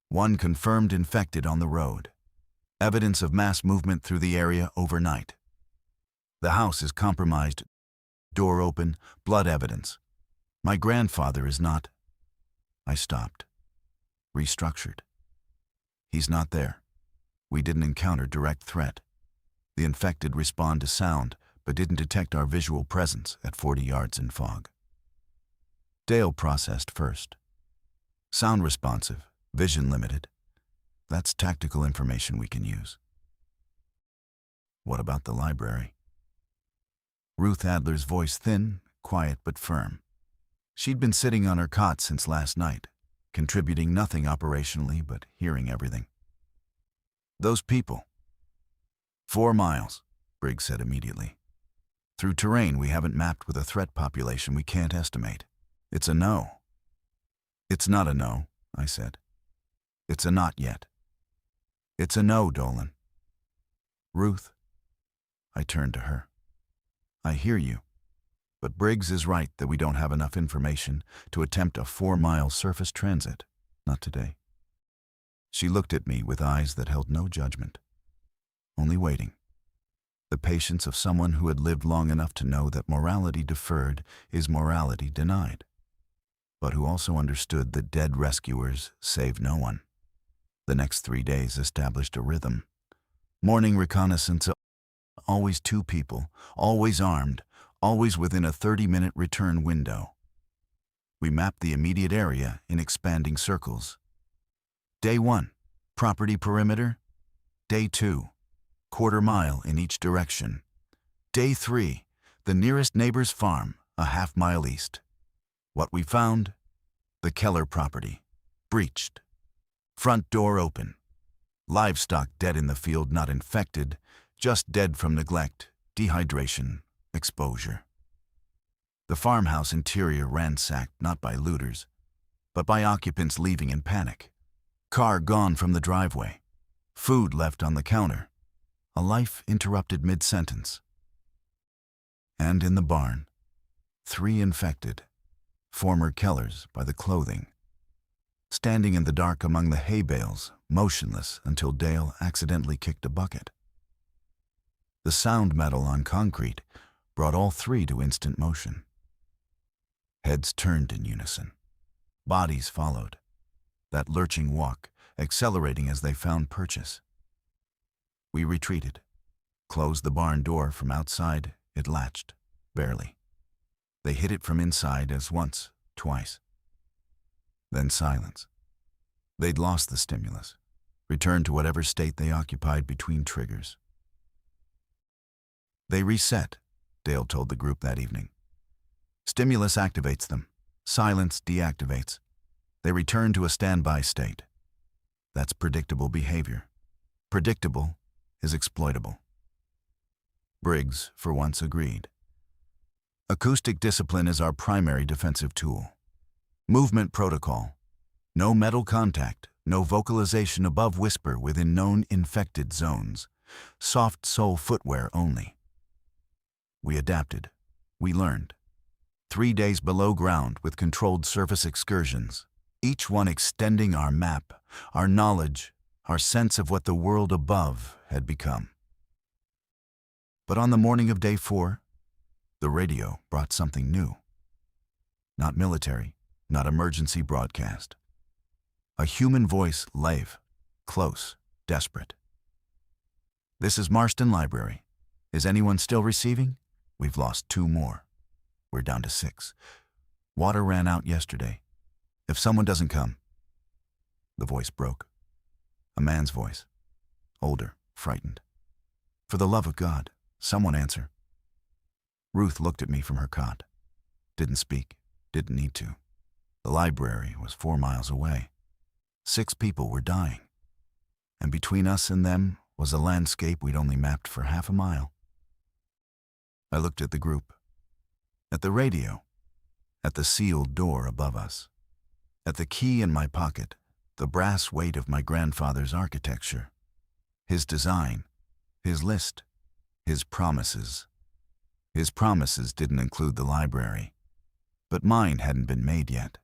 One confirmed infected on the road. Evidence of mass movement through the area overnight. The house is compromised. Door open, blood evidence. My grandfather is not. I stopped. Restructured. He's not there. We didn't encounter direct threat. The infected respond to sound, but didn't detect our visual presence at 40 yards in fog. Dale processed first. Sound responsive, vision limited. That's tactical information we can use. What about the library? Ruth Adler's voice thin, quiet but firm. She'd been sitting on her cot since last night, contributing nothing operationally but hearing everything. Those people. 4 miles, Briggs said immediately. Through terrain we haven't mapped with a threat population we can't estimate. It's a no. It's not a no, I said. It's a not yet. It's a no, Dolan. Ruth. I turned to her. I hear you, but Briggs is right that we don't have enough information to attempt a 4-mile surface transit. Not today. She looked at me with eyes that held no judgment. Only waiting. The patience of someone who had lived long enough to know that morality deferred is morality denied, but who also understood that dead rescuers save no one. The next 3 days established a rhythm. Morning reconnaissance, always 2 people, always armed, always within a 30-minute return window. We mapped the immediate area in expanding circles. Day 1, property perimeter, Day 2, quarter mile in each direction. Day 3, the nearest neighbor's farm, a half-mile east. What we found? The Keller property. Breached. Front door open. Livestock dead in the field, not infected, just dead from neglect, dehydration, exposure. The farmhouse interior ransacked not by looters, but by occupants leaving in panic. Car gone from the driveway. Food left on the counter. A life interrupted mid-sentence. And in the barn, 3 infected, former Kellers by the clothing, standing in the dark among the hay bales, motionless until Dale accidentally kicked a bucket. The sound metal on concrete brought all 3 to instant motion. Heads turned in unison. Bodies followed. That lurching walk, accelerating as they found purchase. We retreated. Closed the barn door from outside. It latched, barely. They hit it from inside as once, twice. Then silence. They'd lost the stimulus, returned to whatever state they occupied between triggers. They reset, Dale told the group that evening. Stimulus activates them. Silence deactivates. They return to a standby state. That's predictable behavior. Predictable is exploitable. Briggs, for once, agreed. Acoustic discipline is our primary defensive tool. Movement protocol. No metal contact, no vocalization above whisper within known infected zones. Soft sole footwear only. We adapted. We learned. 3 days below ground with controlled surface excursions, each one extending our map, our knowledge, our sense of what the world above had become. But on the morning of day 4, the radio brought something new. Not military, not emergency broadcast. A human voice, live, close, desperate. This is Marston Library. Is anyone still receiving? We've lost 2 more. We're down to 6. Water ran out yesterday. If someone doesn't come. The voice broke. A man's voice. Older, frightened. For the love of God, someone answer. Ruth looked at me from her cot. Didn't speak, didn't need to. The library was 4 miles away. 6 people were dying. And between us and them was a landscape we'd only mapped for half a mile. I looked at the group. At the radio. At the sealed door above us. At the key in my pocket, the brass weight of my grandfather's architecture. His design, his list, his promises. His promises didn't include the library, but mine hadn't been made yet.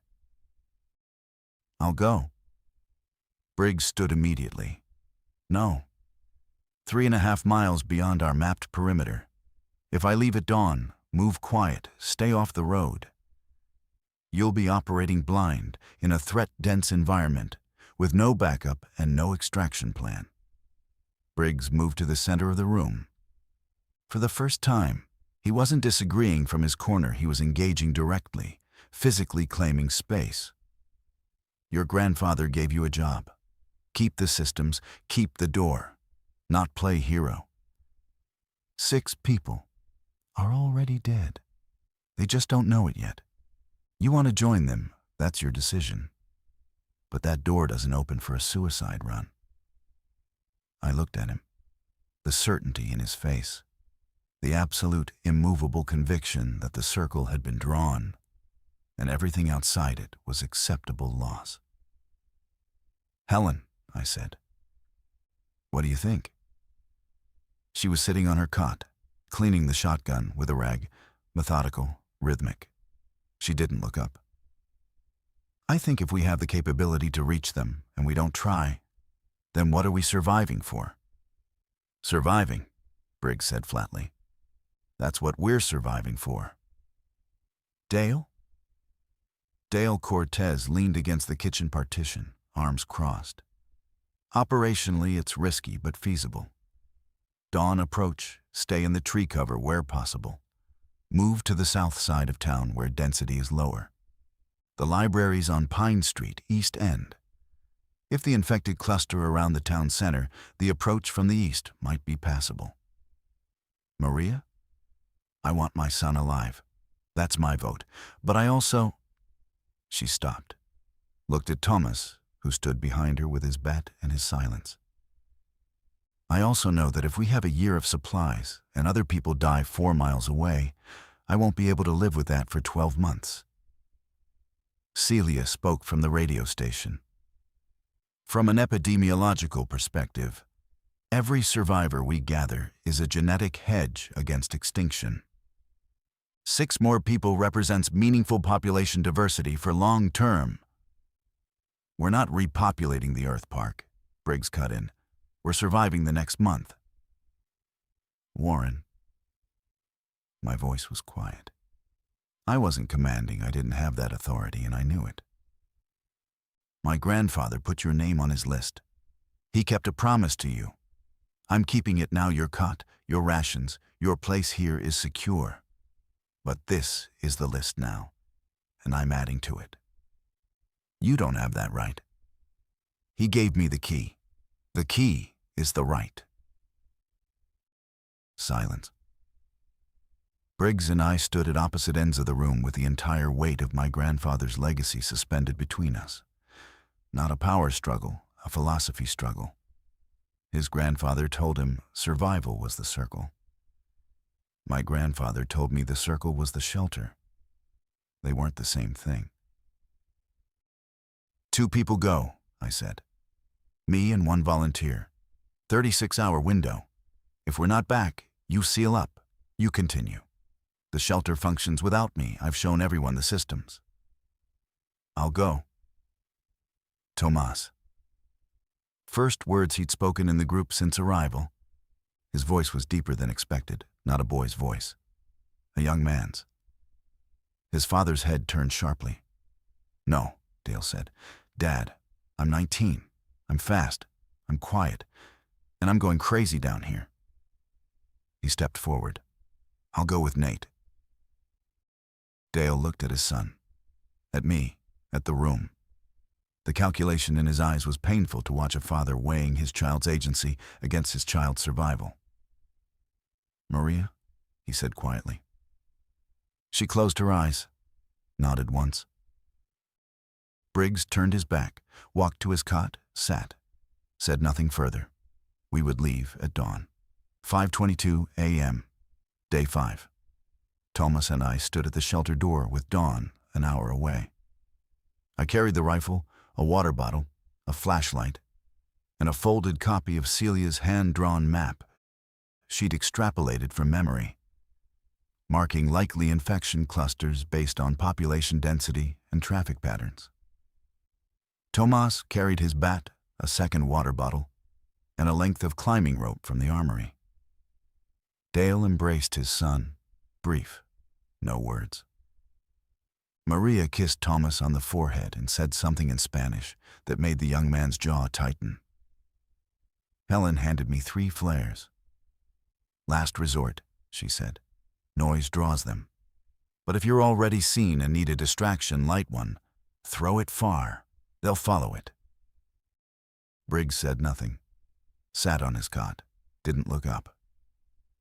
I'll go. Briggs stood immediately. No. 3.5 miles beyond our mapped perimeter. If I leave at dawn, move quiet, stay off the road. You'll be operating blind in a threat-dense environment with no backup and no extraction plan. Briggs moved to the center of the room. For the first time, he wasn't disagreeing from his corner. He was engaging directly, physically claiming space. Your grandfather gave you a job. Keep the systems, keep the door, not play hero. 6 people are already dead. They just don't know it yet. You want to join them, that's your decision. But that door doesn't open for a suicide run. I looked at him. The certainty in his face. The absolute, immovable conviction that the circle had been drawn, and everything outside it was acceptable loss. Helen, I said. What do you think? She was sitting on her cot, cleaning the shotgun with a rag, methodical, rhythmic. She didn't look up. I think if we have the capability to reach them and we don't try, then what are we surviving for? Surviving, Briggs said flatly. That's what we're surviving for. Dale? Dale Cortez leaned against the kitchen partition, arms crossed. Operationally, it's risky but feasible. Dawn approach, stay in the tree cover where possible. Move to the south side of town where density is lower. The library's on Pine Street, East End. If the infected cluster around the town center, the approach from the east might be passable. Maria? I want my son alive. That's my vote. But I also... She stopped, looked at Thomas, who stood behind her with his bat and his silence. I also know that if we have a year of supplies and other people die 4 miles away, I won't be able to live with that for 12 months. Celia spoke from the radio station. From an epidemiological perspective, every survivor we gather is a genetic hedge against extinction. 6 more people represents meaningful population diversity for long term. We're not repopulating the Earth Park, Briggs cut in. We're surviving the next month. Warren. My voice was quiet. I wasn't commanding, I didn't have that authority, and I knew it. My grandfather put your name on his list. He kept a promise to you. I'm keeping it now. Your cot, your rations, your place here is secure. But this is the list now, and I'm adding to it. You don't have that right. He gave me the key. The key is the right. Silence. Briggs and I stood at opposite ends of the room with the entire weight of my grandfather's legacy suspended between us. Not a power struggle, a philosophy struggle. His grandfather told him survival was the circle. My grandfather told me the circle was the shelter. They weren't the same thing. 2 people go, I said. Me and 1 volunteer. 36-hour window. If we're not back, you seal up. You continue. The shelter functions without me. I've shown everyone the systems. I'll go. Tomas. First words he'd spoken in the group since arrival. His voice was deeper than expected, not a boy's voice. A young man's. His father's head turned sharply. No, Dale said. Dad, I'm 19. I'm fast. I'm quiet. And I'm going crazy down here. He stepped forward. I'll go with Nate. Dale looked at his son. At me. At the room. The calculation in his eyes was painful to watch a father weighing his child's agency against his child's survival. Maria, he said quietly. She closed her eyes, nodded once. Briggs turned his back, walked to his cot, sat, said nothing further. We would leave at dawn. 5:22 a.m., day 5. Thomas and I stood at the shelter door with dawn an hour away. I carried the rifle, a water bottle, a flashlight, and a folded copy of Celia's hand-drawn map she'd extrapolated from memory, marking likely infection clusters based on population density and traffic patterns. Tomas carried his bat, a second water bottle, and a length of climbing rope from the armory. Dale embraced his son, brief, no words. Maria kissed Thomas on the forehead and said something in Spanish that made the young man's jaw tighten. Helen handed me 3 flares. Last resort, she said. Noise draws them. But if you're already seen and need a distraction, light one. Throw it far. They'll follow it. Briggs said nothing. Sat on his cot. Didn't look up.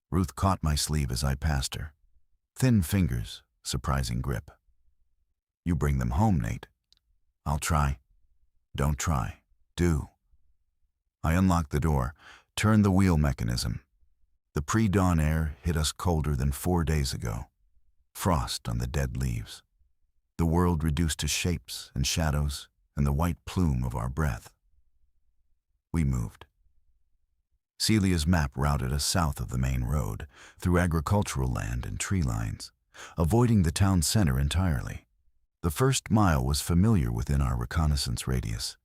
Ruth caught my sleeve as I passed her. Thin fingers, surprising grip. You bring them home, Nate. I'll try. Don't try. Do. I unlocked the door, turned the wheel mechanism. The pre-dawn air hit us colder than 4 days ago. Frost on the dead leaves. The world reduced to shapes and shadows and the white plume of our breath. We moved. Celia's map routed us south of the main road, through agricultural land and tree lines, avoiding the town center entirely. The first mile was familiar within our reconnaissance radius.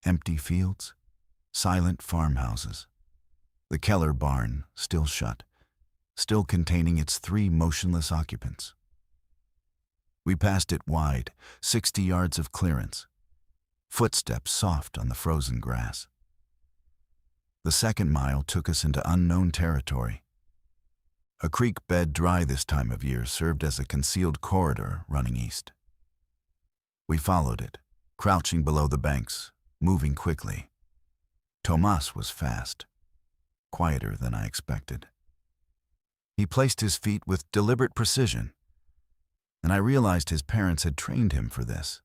Empty fields, silent farmhouses. The Keller barn, still shut, still containing its 3 motionless occupants. We passed it wide, 60 yards of clearance. Footsteps soft on the frozen grass. The second mile took us into unknown territory. A creek bed dry this time of year served as a concealed corridor running east. We followed it, crouching below the banks, moving quickly. Tomas was fast, quieter than I expected. He placed his feet with deliberate precision, and I realized his parents had trained him for this.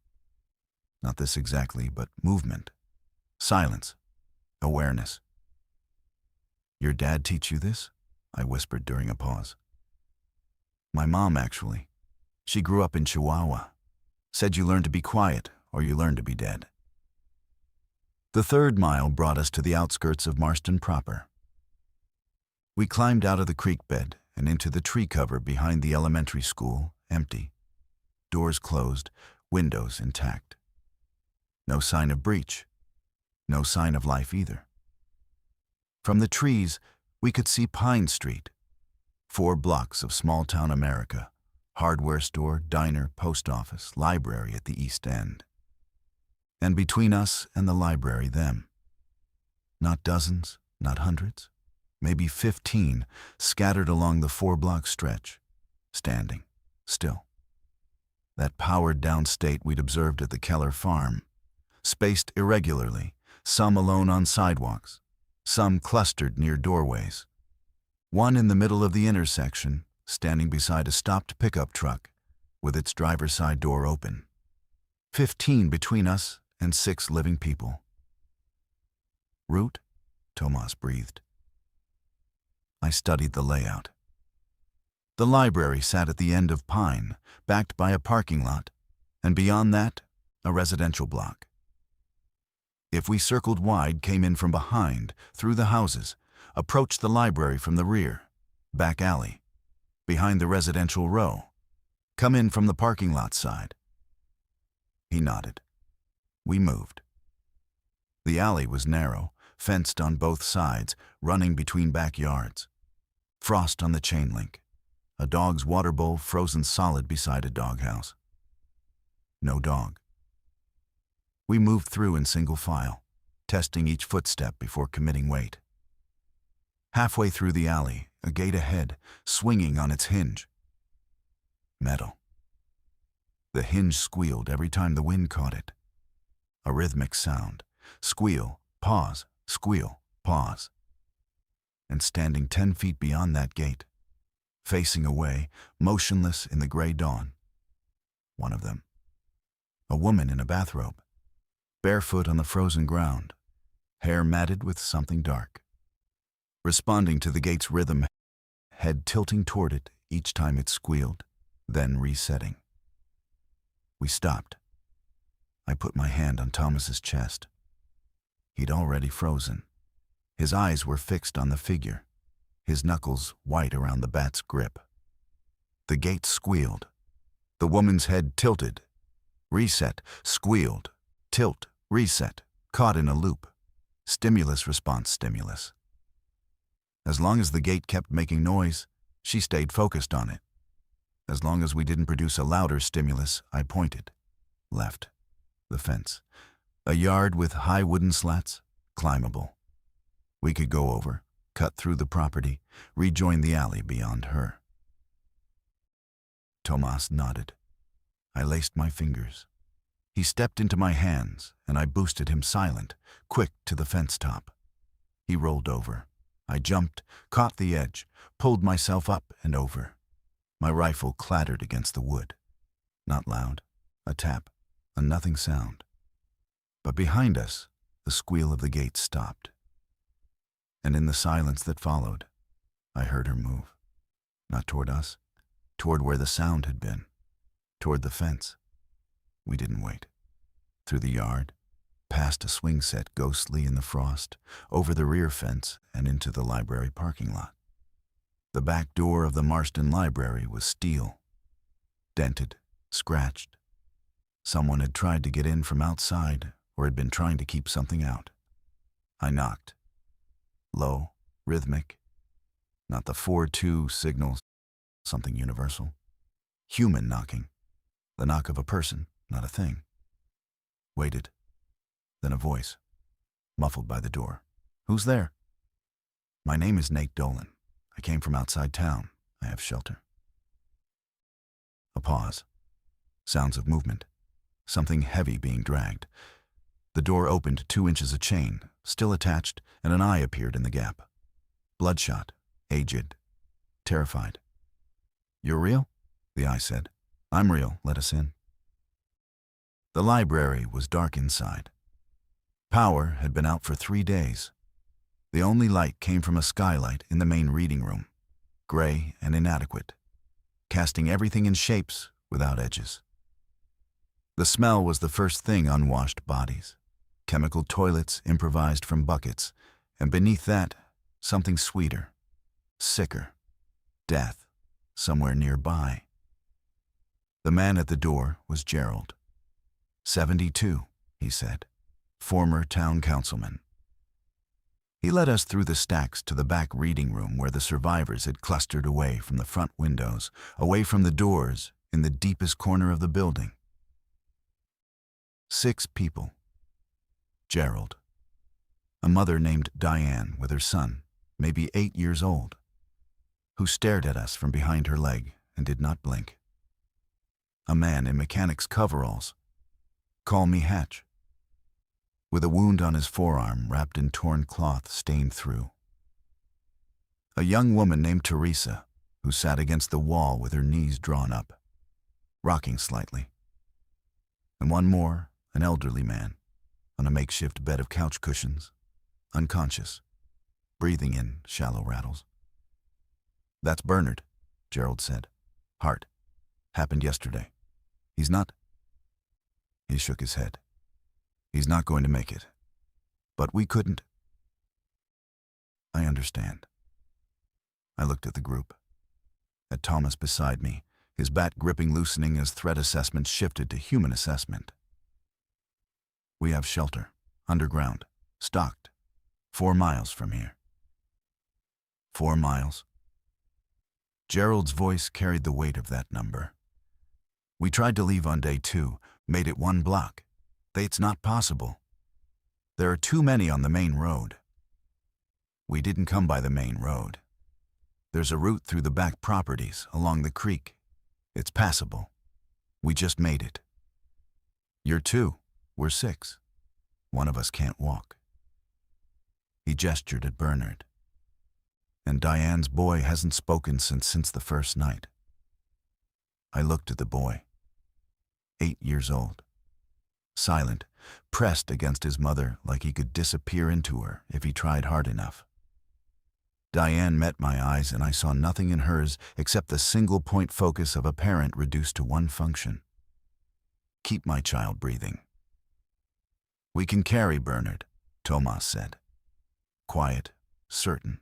Not this exactly, but movement, silence, awareness. "Your dad teach you this?" I whispered during a pause. "My mom, actually. She grew up in Chihuahua. Said you learn to be quiet or you learn to be dead." The third mile brought us to the outskirts of Marston proper. We climbed out of the creek bed and into the tree cover behind the elementary school, empty. Doors closed, windows intact. No sign of breach. No sign of life either. From the trees, we could see Pine Street. 4 blocks of small-town America. Hardware store, diner, post office, library at the East End. And between us and the library, them. Not dozens, not hundreds, maybe 15 scattered along the 4-block stretch, standing, still. That powered-down state we'd observed at the Keller farm, spaced irregularly, some alone on sidewalks, some clustered near doorways. One in the middle of the intersection, standing beside a stopped pickup truck, with its driver's side door open. 15 between us and 6 living people. "Route?" Tomas breathed. I studied the layout. The library sat at the end of Pine, backed by a parking lot, and beyond that, a residential block. If we circled wide, came in from behind, through the houses, approached the library from the rear, back alley, behind the residential row, come in from the parking lot side. He nodded. We moved. The alley was narrow, fenced on both sides, running between backyards. Frost on the chain link. A dog's water bowl frozen solid beside a doghouse. No dog. We moved through in single file, testing each footstep before committing weight. Halfway through the alley, a gate ahead, swinging on its hinge. Metal. The hinge squealed every time the wind caught it. A rhythmic sound. Squeal, pause, squeal, pause. And standing 10 feet beyond that gate, facing away, motionless in the gray dawn. One of them. A woman in a bathrobe, barefoot on the frozen ground, hair matted with something dark. Responding to the gate's rhythm, head tilting toward it each time it squealed, then resetting. We stopped. I put my hand on Thomas's chest. He'd already frozen. His eyes were fixed on the figure, his knuckles white around the bat's grip. The gate squealed. The woman's head tilted. Reset, squealed, tilt, reset, caught in a loop. Stimulus, response, stimulus. As long as the gate kept making noise, she stayed focused on it. As long as we didn't produce a louder stimulus, I pointed. Left. The fence. A yard with high wooden slats, climbable. We could go over, cut through the property, rejoin the alley beyond her. Tomas nodded. I laced my fingers. He stepped into my hands, and I boosted him silent, quick to the fence top. He rolled over. I jumped, caught the edge, pulled myself up and over. My rifle clattered against the wood. Not loud. A tap. A nothing sound. But behind us, the squeal of the gate stopped. And in the silence that followed, I heard her move. Not toward us, toward where the sound had been, toward the fence. We didn't wait. Through the yard, past a swing set ghostly in the frost, over the rear fence and into the library parking lot. The back door of the Marston Library was steel, dented, scratched. Someone had tried to get in from outside or had been trying to keep something out. I knocked. Low, rhythmic, not the 4-2 signal, something universal. Human knocking, the knock of a person, not a thing. Waited. Then a voice, muffled by the door. "Who's there?" "My name is Nate Dolan. I came from outside town. I have shelter." A pause. Sounds of movement. Something heavy being dragged. The door opened 2 inches of chain, still attached, and an eye appeared in the gap. Bloodshot, aged, terrified. "You're real?" the eye said. "I'm real. Let us in." The library was dark inside. Power had been out for 3 days. The only light came from a skylight in the main reading room, gray and inadequate, casting everything in shapes without edges. The smell was the first thing: unwashed bodies, chemical toilets improvised from buckets, and beneath that, something sweeter, sicker, death, somewhere nearby. The man at the door was Gerald. 72, he said, former town councilman. He led us through the stacks to the back reading room where the survivors had clustered away from the front windows, away from the doors, in the deepest corner of the building. 6 people. Gerald. A mother named Diane with her son, maybe 8 years old, who stared at us from behind her leg and did not blink. A man in mechanic's coveralls. Call me Hatch. With a wound on his forearm wrapped in torn cloth stained through. A young woman named Teresa, who sat against the wall with her knees drawn up, rocking slightly. And one more, an elderly man, on a makeshift bed of couch cushions, unconscious, breathing in shallow rattles. "That's Bernard," Gerald said. "Heart. Happened yesterday. He's not..." He shook his head. "He's not going to make it. But we couldn't..." "I understand." I looked at the group. At Thomas beside me, his bat gripping loosening as threat assessment shifted to human assessment. "We have shelter, underground, stocked, 4 miles from here." 4 miles? Gerald's voice carried the weight of that number. "We tried to leave on day 2, made it 1 block. It's not possible. There are too many on the main road." "We didn't come by the main road. There's a route through the back properties, along the creek. It's passable. We just made it. You're 2, we're 6. One of us can't walk." He gestured at Bernard. "And Diane's boy hasn't spoken since the first night." I looked at the boy. 8 years old. Silent, pressed against his mother like he could disappear into her if he tried hard enough. Diane met my eyes and I saw nothing in hers except the single-point focus of a parent reduced to one function. Keep my child breathing. "We can carry Bernard," Tomas said. Quiet, certain.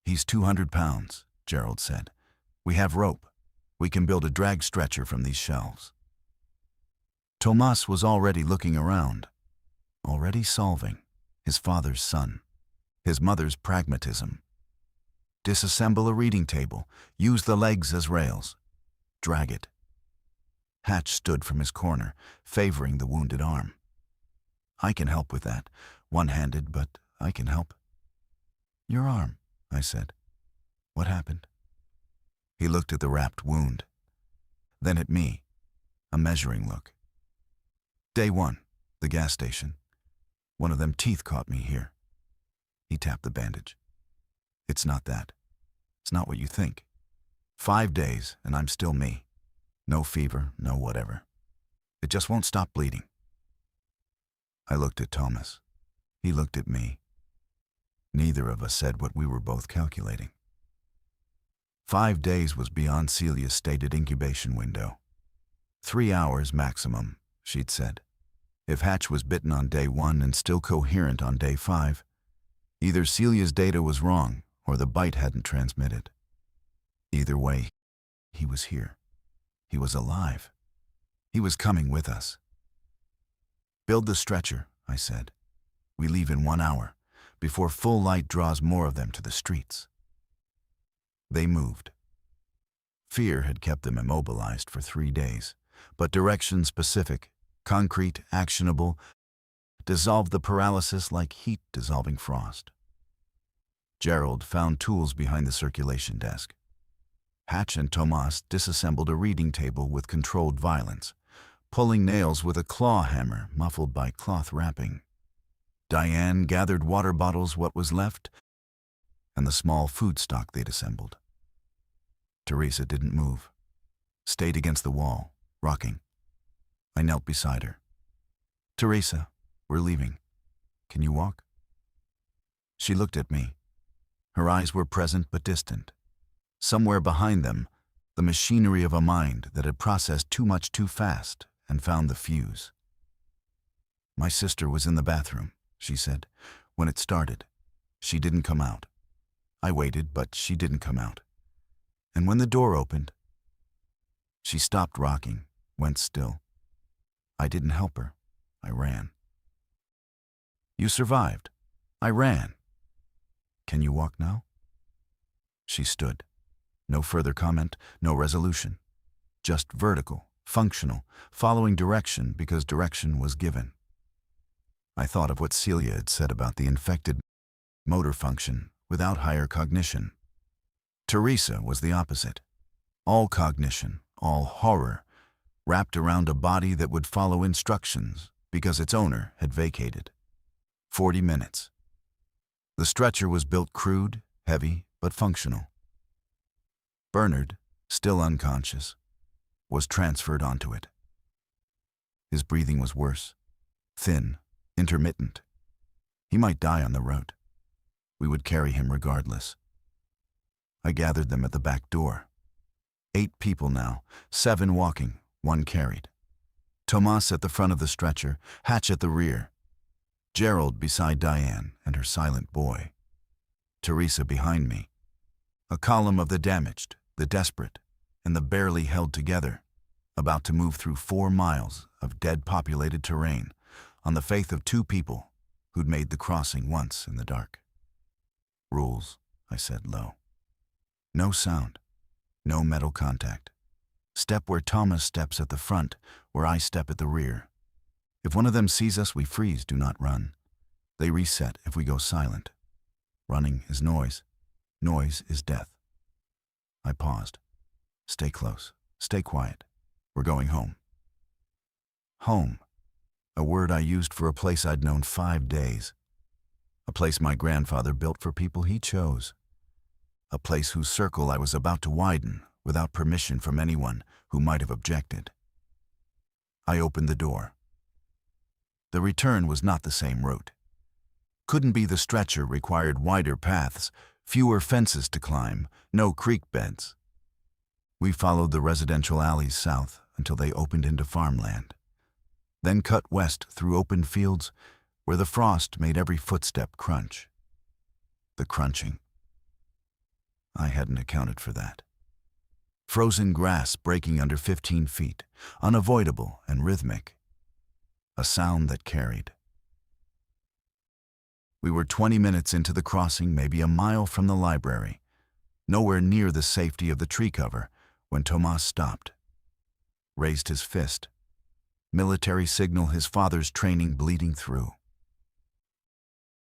"He's 200 pounds, Gerald said. "We have rope. We can build a drag stretcher from these shelves." Tomas was already looking around, already solving. His father's son, his mother's pragmatism. Disassemble a reading table, use the legs as rails, drag it. Hatch stood from his corner, favoring the wounded arm. "I can help with that, one-handed, but I can help." "Your arm," I said. "What happened?" He looked at the wrapped wound, then at me, a measuring look. "Day 1, the gas station. One of them teeth caught me here." He tapped the bandage. "It's not that. It's not what you think. 5 days and I'm still me. No fever, no whatever. It just won't stop bleeding." I looked at Thomas. He looked at me. Neither of us said what we were both calculating. 5 days was beyond Celia's stated incubation window. 3 hours maximum, she'd said. If Hatch was bitten on day 1 and still coherent on day 5, either Celia's data was wrong or the bite hadn't transmitted. Either way, he was here. He was alive. He was coming with us. "Build the stretcher," I said. "We leave in 1 hour, before full light draws more of them to the streets." They moved. Fear had kept them immobilized for 3 days, but direction specific, concrete, actionable, dissolved the paralysis like heat dissolving frost. Gerald found tools behind the circulation desk. Hatch and Tomas disassembled a reading table with controlled violence, pulling nails with a claw hammer muffled by cloth wrapping. Diane gathered water bottles, what was left, and the small food stock they'd assembled. Teresa didn't move, stayed against the wall, rocking. I knelt beside her. "Teresa, we're leaving. Can you walk?" She looked at me. Her eyes were present but distant. Somewhere behind them, the machinery of a mind that had processed too much too fast and found the fuse. "My sister was in the bathroom," she said. "When it started, she didn't come out. I waited, but she didn't come out. And when the door opened..." She stopped rocking, went still. I didn't help her. I ran. "You survived." "I ran." "Can you walk now?" She stood. No further comment, no resolution. Just vertical, functional, following direction because direction was given. I thought of what Celia had said about the infected motor function without higher cognition. Teresa was the opposite. All cognition, all horror, wrapped around a body that would follow instructions because its owner had vacated. 40 minutes. The stretcher was built crude, heavy, but functional. Bernard, still unconscious, was transferred onto it. His breathing was worse, thin, intermittent. He might die on the road. We would carry him regardless. I gathered them at the back door. 8 people now, 7 walking, 1 carried. Tomas at the front of the stretcher, Hatch at the rear. Gerald beside Diane and her silent boy. Teresa behind me. A column of the damaged, the desperate, and the barely held together, about to move through 4 miles of dead populated terrain on the faith of 2 people who'd made the crossing once in the dark. "Rules," I said low. "No sound, no metal contact. Step where Thomas steps at the front, where I step at the rear. If one of them sees us, we freeze, do not run. They reset if we go silent. Running is noise. Noise is death." I paused. "Stay close. Stay quiet. We're going home." Home. A word I used for a place I'd known 5 days. A place my grandfather built for people he chose. A place whose circle I was about to widen without permission from anyone who might have objected. I opened the door. The return was not the same route. Couldn't be the stretcher, required wider paths, fewer fences to climb, no creek beds. We followed the residential alleys south until they opened into farmland, then cut west through open fields where the frost made every footstep crunch. The crunching. I hadn't accounted for that. Frozen grass breaking under 15 feet, unavoidable and rhythmic. A sound that carried. We were 20 minutes into the crossing, maybe a mile from the library, nowhere near the safety of the tree cover, when Tomas stopped. Raised his fist. Military signal, his father's training bleeding through.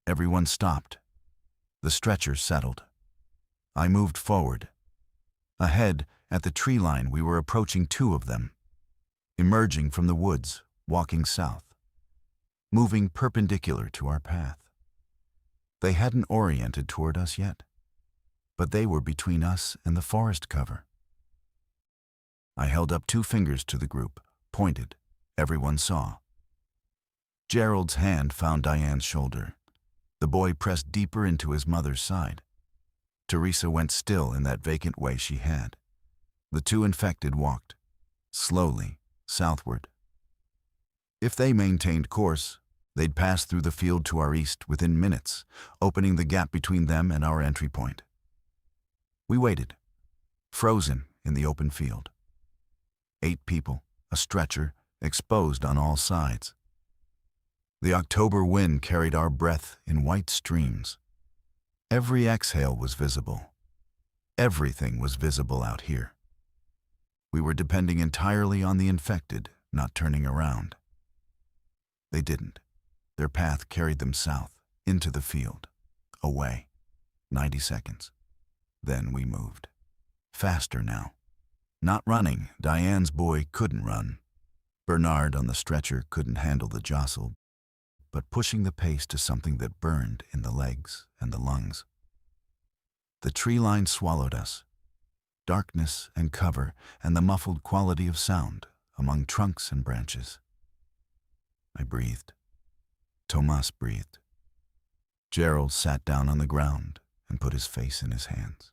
Everyone stopped. The stretcher settled. I moved forward. Ahead, at the tree line, we were approaching 2 of them. Emerging from the woods, walking south. Moving perpendicular to our path. They hadn't oriented toward us yet, but they were between us and the forest cover. I held up 2 fingers to the group, pointed. Everyone saw. Gerald's hand found Diane's shoulder. The boy pressed deeper into his mother's side. Teresa went still in that vacant way she had. The 2 infected walked, slowly, southward. If they maintained course, they'd pass through the field to our east within minutes, opening the gap between them and our entry point. We waited, frozen in the open field. 8 people, a stretcher, exposed on all sides. The October wind carried our breath in white streams. Every exhale was visible. Everything was visible out here. We were depending entirely on the infected, not turning around. They didn't. Their path carried them south, into the field, away. 90 seconds. Then we moved. Faster now. Not running. Diane's boy couldn't run. Bernard on the stretcher couldn't handle the jostle, but pushing the pace to something that burned in the legs and the lungs. The tree line swallowed us. Darkness and cover and the muffled quality of sound among trunks and branches. I breathed. Tomas breathed. Gerald sat down on the ground and put his face in his hands.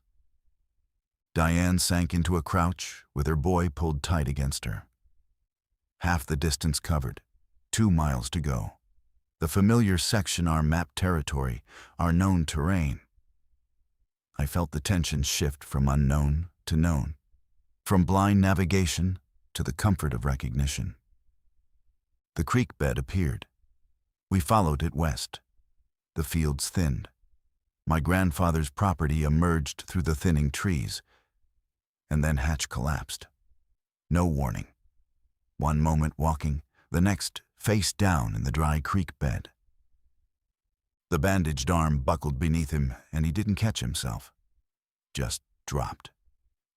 Diane sank into a crouch with her boy pulled tight against her. Half the distance covered, 2 miles to go. The familiar section, our mapped territory, our known terrain. I felt the tension shift from unknown to known, from blind navigation to the comfort of recognition. The creek bed appeared. We followed it west. The fields thinned. My grandfather's property emerged through the thinning trees, and then Hatch collapsed. No warning. One moment walking, the next face down in the dry creek bed. The bandaged arm buckled beneath him, and he didn't catch himself. Just dropped.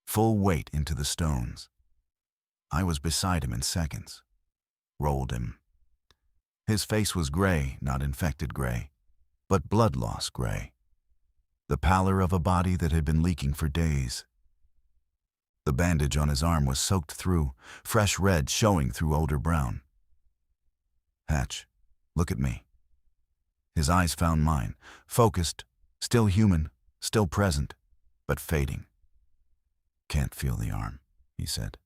Full weight into the stones. I was beside him in seconds. Rolled him. His face was gray, not infected gray, but blood loss gray. The pallor of a body that had been leaking for days. The bandage on his arm was soaked through, fresh red showing through older brown. Hatch, look at me. His eyes found mine, focused, still human, still present, but fading. Can't feel the arm, he said.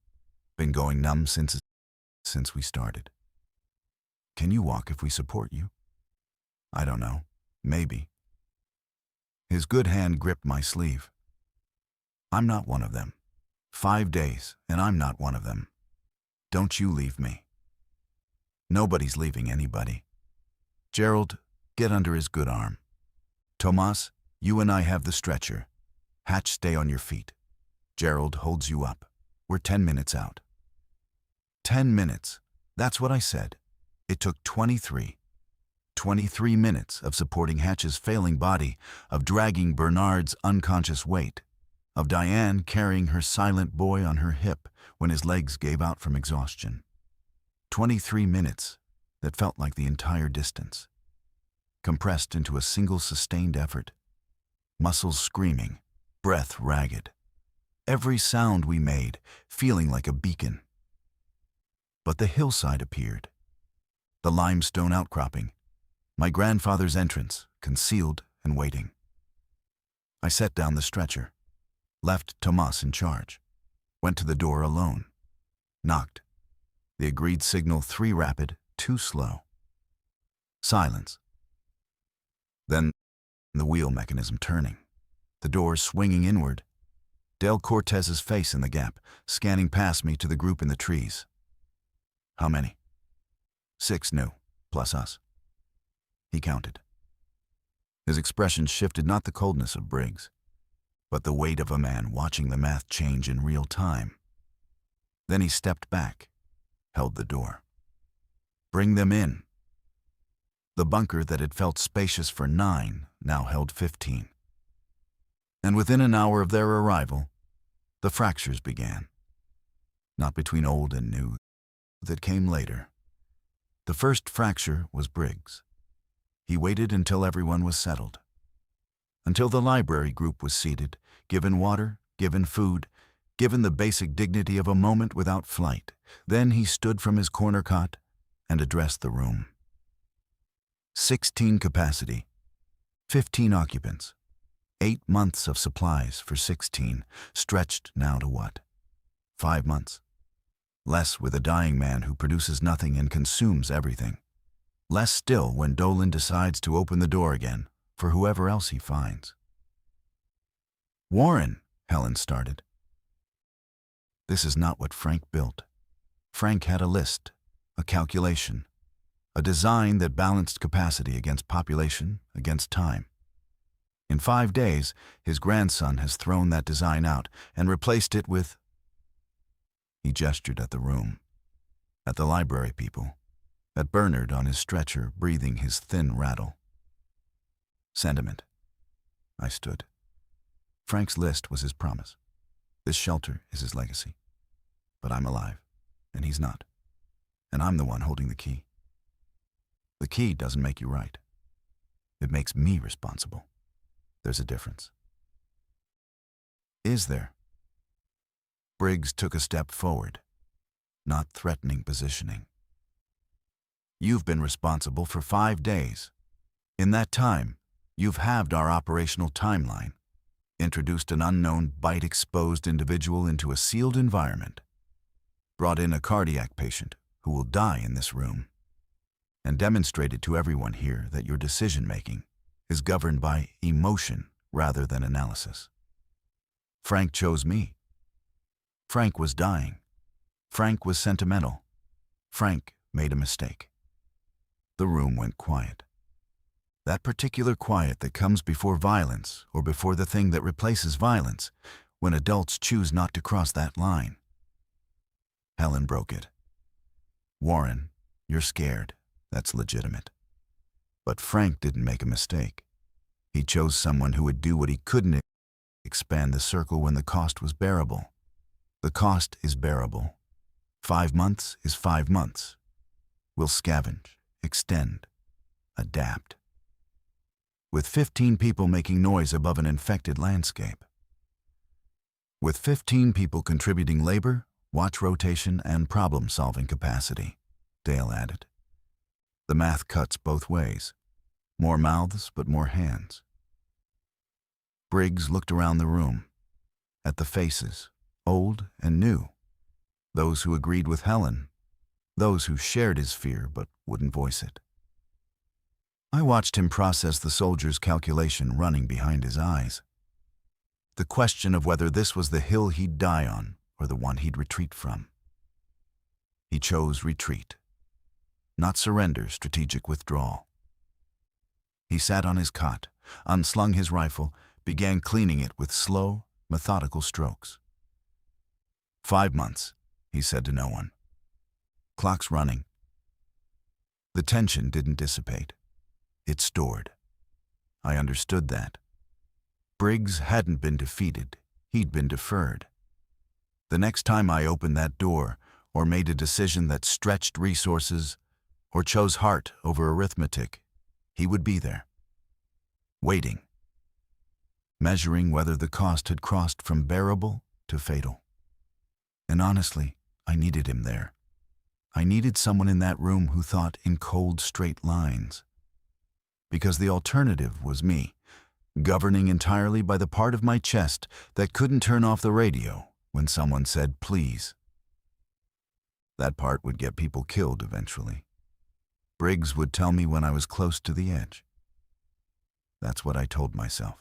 Been going numb since we started. Can you walk if we support you? I don't know. Maybe. His good hand gripped my sleeve. I'm not one of them. 5 days, and I'm not one of them. Don't you leave me. Nobody's leaving anybody. Gerald, get under his good arm. Tomas, you and I have the stretcher. Hatch, stay on your feet. Gerald holds you up. We're 10 minutes out. 10 minutes. That's what I said. It took 23 minutes of supporting Hatch's failing body, of dragging Bernard's unconscious weight, of Diane carrying her silent boy on her hip when his legs gave out from exhaustion. 23 minutes that felt like the entire distance, compressed into a single sustained effort. Muscles screaming, breath ragged. Every sound we made feeling like a beacon. But the hillside appeared. The limestone outcropping. My grandfather's entrance, concealed and waiting. I set down the stretcher. Left Tomas in charge. Went to the door alone. Knocked. The agreed signal 3 rapid, 2 slow. Silence. Then the wheel mechanism turning. The door swinging inward. Del Cortez's face in the gap, scanning past me to the group in the trees. How many? 6 new, plus us. He counted. His expression shifted, not the coldness of Briggs, but the weight of a man watching the math change in real time. Then he stepped back, held the door. Bring them in. The bunker that had felt spacious for 9 now held 15. And within an hour of their arrival, the fractures began. Not between old and new, that came later. The first fracture was Briggs. He waited until everyone was settled. Until the library group was seated, given water, given food, given the basic dignity of a moment without flight. Then he stood from his corner cot and addressed the room. 16 capacity, 15 occupants, 8 months of supplies for 16, stretched now to what? 5 months. Less with a dying man who produces nothing and consumes everything. Less still when Dolan decides to open the door again for whoever else he finds. Warren, Helen started. This is not what Frank built. Frank had a list, a calculation, a design that balanced capacity against population, against time. In 5 days, his grandson has thrown that design out and replaced it with... He gestured at the room, at the library people, at Bernard on his stretcher breathing his thin rattle. Sentiment. I stood. Frank's list was his promise. This shelter is his legacy. But I'm alive, and he's not. and I'm the one holding the key. The key doesn't make you right. It makes me responsible. There's a difference. Is there? Briggs took a step forward, not threatening positioning. You've been responsible for 5 days. In that time, you've halved our operational timeline, introduced an unknown bite-exposed individual into a sealed environment, brought in a cardiac patient who will die in this room, and demonstrated to everyone here that your decision-making is governed by emotion rather than analysis. Frank chose me. Frank was dying. Frank was sentimental. Frank made a mistake. The room went quiet. That particular quiet that comes before violence or before the thing that replaces violence, when adults choose not to cross that line. Helen broke it. Warren, you're scared. That's legitimate. But Frank didn't make a mistake. He chose someone who would do what he couldn't: expand the circle when the cost was bearable. The cost is bearable. 5 months is 5 months. We'll scavenge, extend, adapt. With 15 people making noise above an infected landscape. With 15 people contributing labor, watch rotation, and problem-solving capacity, Dale added. The math cuts both ways. More mouths, but more hands. Briggs looked around the room, at the faces, old and new, those who agreed with Helen, those who shared his fear but wouldn't voice it. I watched him process the soldier's calculation running behind his eyes. The question of whether this was the hill he'd die on or the one he'd retreat from. He chose retreat, not surrender, strategic withdrawal. He sat on his cot, unslung his rifle, began cleaning it with slow, methodical strokes. 5 months, he said to no one. Clock's running. The tension didn't dissipate. It stored. I understood that. Briggs hadn't been defeated. He'd been deferred. The next time I opened that door, or made a decision that stretched resources, or chose heart over arithmetic, he would be there, waiting, measuring whether the cost had crossed from bearable to fatal. And honestly, I needed him there. I needed someone in that room who thought in cold, straight lines. Because the alternative was me, governing entirely by the part of my chest that couldn't turn off the radio when someone said, please. That part would get people killed eventually. Briggs would tell me when I was close to the edge. That's what I told myself.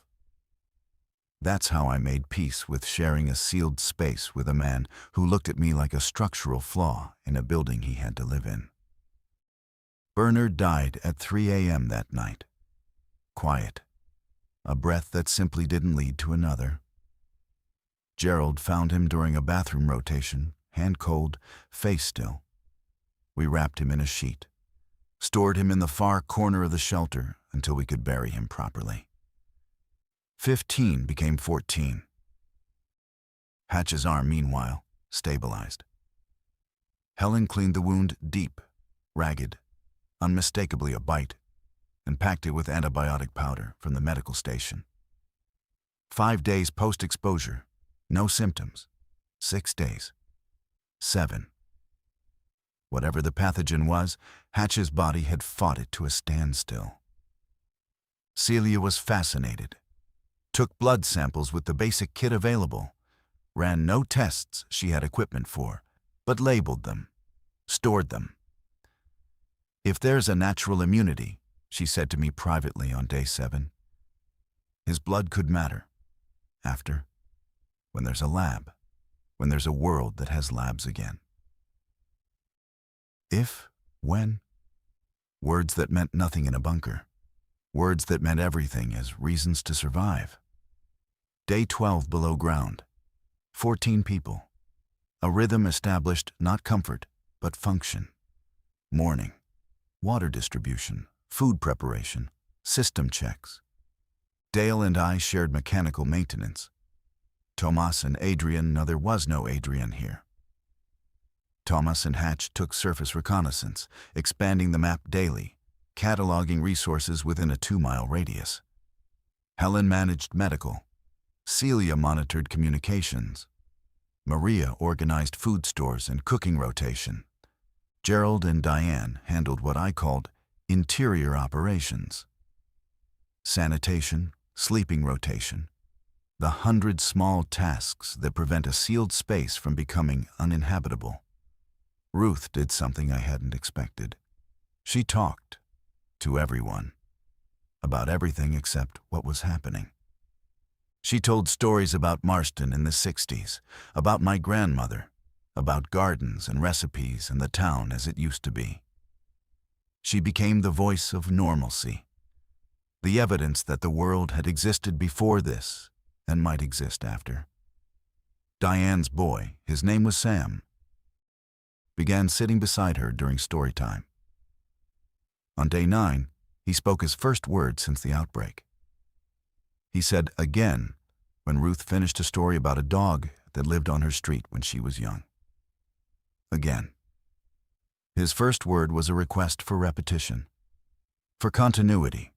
That's how I made peace with sharing a sealed space with a man who looked at me like a structural flaw in a building he had to live in. Bernard died at 3 a.m. that night. Quiet. A breath that simply didn't lead to another. Gerald found him during a bathroom rotation, hand cold, face still. We wrapped him in a sheet, stored him in the far corner of the shelter until we could bury him properly. 15 became 14. Hatch's arm, meanwhile, stabilized. Helen cleaned the wound deep, ragged, unmistakably a bite, and packed it with antibiotic powder from the medical station. 5 days post-exposure, no symptoms. 6 days. 7. Whatever the pathogen was, Hatch's body had fought it to a standstill. Celia was fascinated. Took blood samples with the basic kit available, ran no tests she had equipment for, but labeled them, stored them. If there's a natural immunity, she said to me privately on day 7, his blood could matter. After, when there's a lab, when there's a world that has labs again. If, when, words that meant nothing in a bunker, words that meant everything as reasons to survive. Day 12 below ground, 14 people. A rhythm established, not comfort, but function. Morning, water distribution, food preparation, system checks. Dale and I shared mechanical maintenance. Tomas and Adrian, no, there was no Adrian here. Thomas and Hatch took surface reconnaissance, expanding the map daily, cataloging resources within a 2-mile radius. Helen managed medical. Celia monitored communications. Maria organized food stores and cooking rotation. Gerald and Diane handled what I called interior operations. Sanitation, sleeping rotation, the 100 small tasks that prevent a sealed space from becoming uninhabitable. Ruth did something I hadn't expected. She talked to everyone about everything except what was happening. She told stories about Marston in the 60s, about my grandmother, about gardens and recipes and the town as it used to be. She became the voice of normalcy, the evidence that the world had existed before this and might exist after. Diane's boy, his name was Sam, began sitting beside her during story time. On day 9, he spoke his first word since the outbreak. He said again when Ruth finished a story about a dog that lived on her street when she was young. Again. His first word was a request for repetition, for continuity,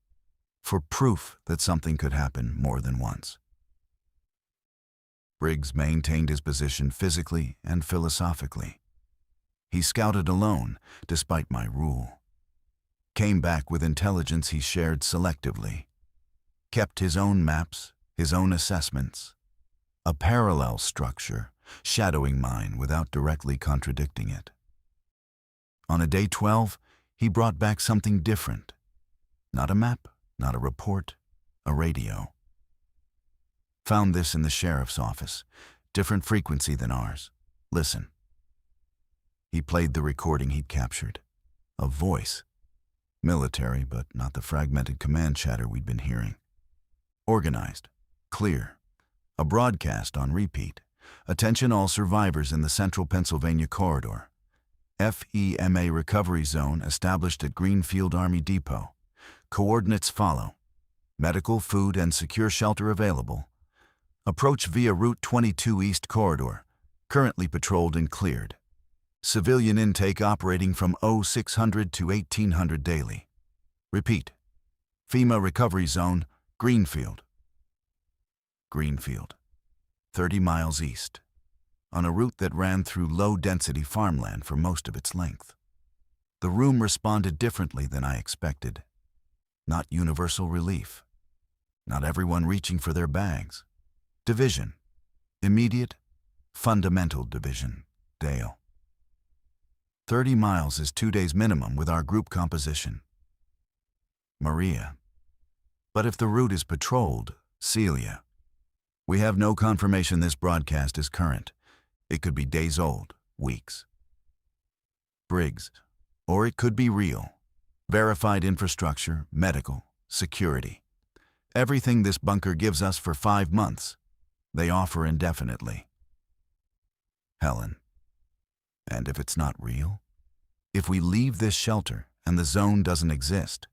for proof that something could happen more than once. Briggs maintained his position physically and philosophically. He scouted alone, despite my rule. Came back with intelligence he shared selectively. Kept his own maps, his own assessments. A parallel structure, shadowing mine without directly contradicting it. On a day 12, he brought back something different. Not a map, not a report, a radio. Found this in the sheriff's office, different frequency than ours. Listen. He played the recording he'd captured. A voice. Military, but not the fragmented command chatter we'd been hearing. Organized. Clear. A broadcast on repeat. Attention all survivors in the central Pennsylvania corridor. FEMA recovery zone established at Greenfield Army Depot. Coordinates follow. Medical, food, and secure shelter available. Approach via Route 22 East Corridor. Currently patrolled and cleared. Civilian intake operating from 0600 to 1800 daily. Repeat. FEMA recovery zone, Greenfield. Greenfield. 30 miles east. On a route that ran through low-density farmland for most of its length. The room responded differently than I expected. Not universal relief. Not everyone reaching for their bags. Division. Immediate, fundamental division. Dale. 30 miles is 2 days minimum with our group composition. Maria. But if the route is patrolled, Celia. We have no confirmation this broadcast is current. It could be days old, weeks. Briggs. Or it could be real. Verified infrastructure, medical, security. Everything this bunker gives us for 5 months. They offer indefinitely. Helen. And if it's not real? If we leave this shelter and the zone doesn't exist,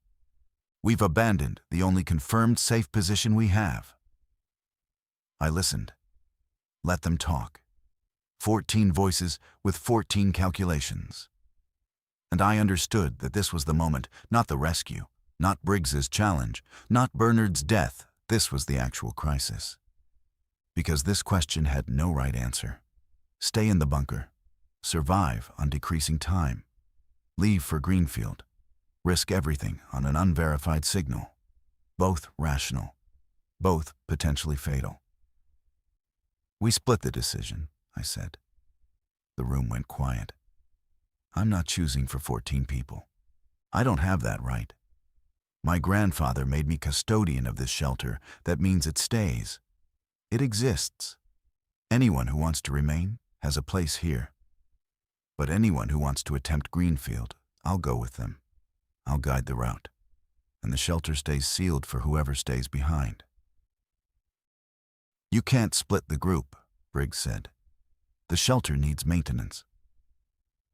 we've abandoned the only confirmed safe position we have. I listened. Let them talk. 14 voices with 14 calculations. And I understood that this was the moment, not the rescue, not Briggs's challenge, not Bernard's death. This was the actual crisis. Because this question had no right answer. Stay in the bunker. Survive on decreasing time. Leave for Greenfield. Risk everything on an unverified signal. Both rational. Both potentially fatal. We split the decision, I said. The room went quiet. I'm not choosing for 14 people. I don't have that right. My grandfather made me custodian of this shelter. That means it stays. It exists. Anyone who wants to remain has a place here. But anyone who wants to attempt Greenfield, I'll go with them. I'll guide the route. And the shelter stays sealed for whoever stays behind. You can't split the group, Briggs said. The shelter needs maintenance.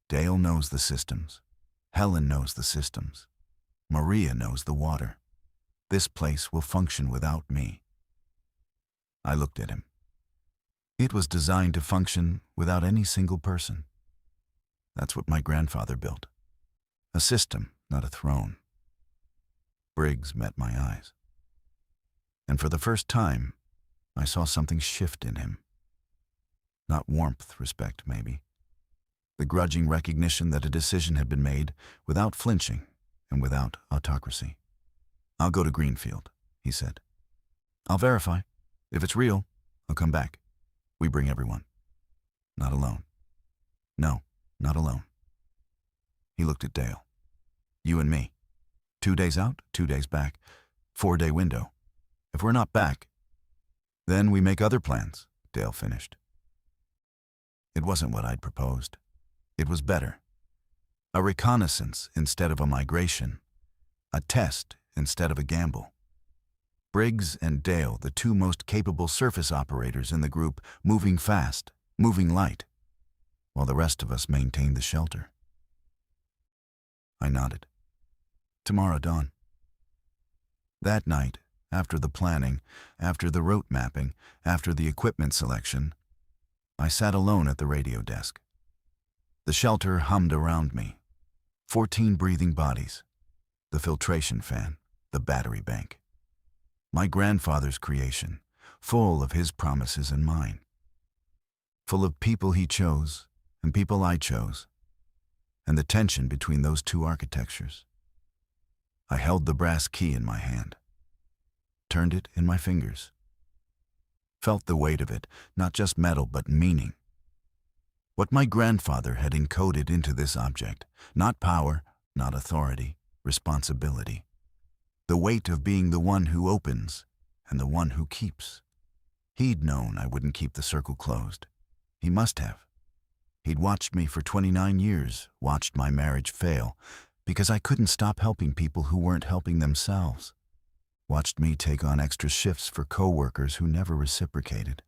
Dale knows the systems. Helen knows the systems. Maria knows the water. This place will function without me. I looked at him. It was designed to function without any single person. That's what my grandfather built. A system, not a throne. Briggs met my eyes. And for the first time, I saw something shift in him. Not warmth, respect, maybe. The grudging recognition that a decision had been made without flinching and without autocracy. "I'll go to Greenfield," he said. "I'll verify. If it's real, I'll come back. We bring everyone. Not alone. No, not alone." He looked at Dale. "You and me. 2 days out, 2 days back. 4-day window. If we're not back, then we make other plans," Dale finished. It wasn't what I'd proposed. It was better. A reconnaissance instead of a migration. A test instead of a gamble. Briggs and Dale, the two most capable surface operators in the group, moving fast, moving light, while the rest of us maintained the shelter. I nodded. "Tomorrow dawn." That night, after the planning, after the route mapping, after the equipment selection, I sat alone at the radio desk. The shelter hummed around me. 14 breathing bodies. The filtration fan, the battery bank. My grandfather's creation, full of his promises and mine. Full of people he chose and people I chose, and the tension between those two architectures. I held the brass key in my hand, turned it in my fingers, felt the weight of it, not just metal but meaning. What my grandfather had encoded into this object, not power, not authority, responsibility. The weight of being the one who opens and the one who keeps. He'd known I wouldn't keep the circle closed. He must have. He'd watched me for 29 years, watched my marriage fail, because I couldn't stop helping people who weren't helping themselves. Watched me take on extra shifts for co-workers who never reciprocated.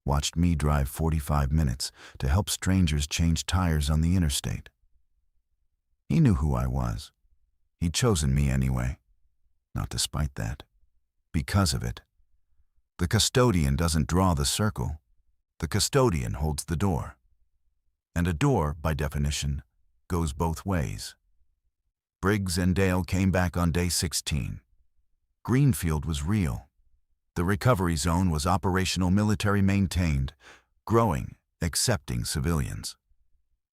Watched me drive 45 minutes to help strangers change tires on the interstate. He knew who I was. He'd chosen me anyway. Not despite that. Because of it. The custodian doesn't draw the circle. The custodian holds the door. And a door, by definition, goes both ways. Briggs and Dale came back on day 16. Greenfield was real. The recovery zone was operational, military maintained, growing, accepting civilians.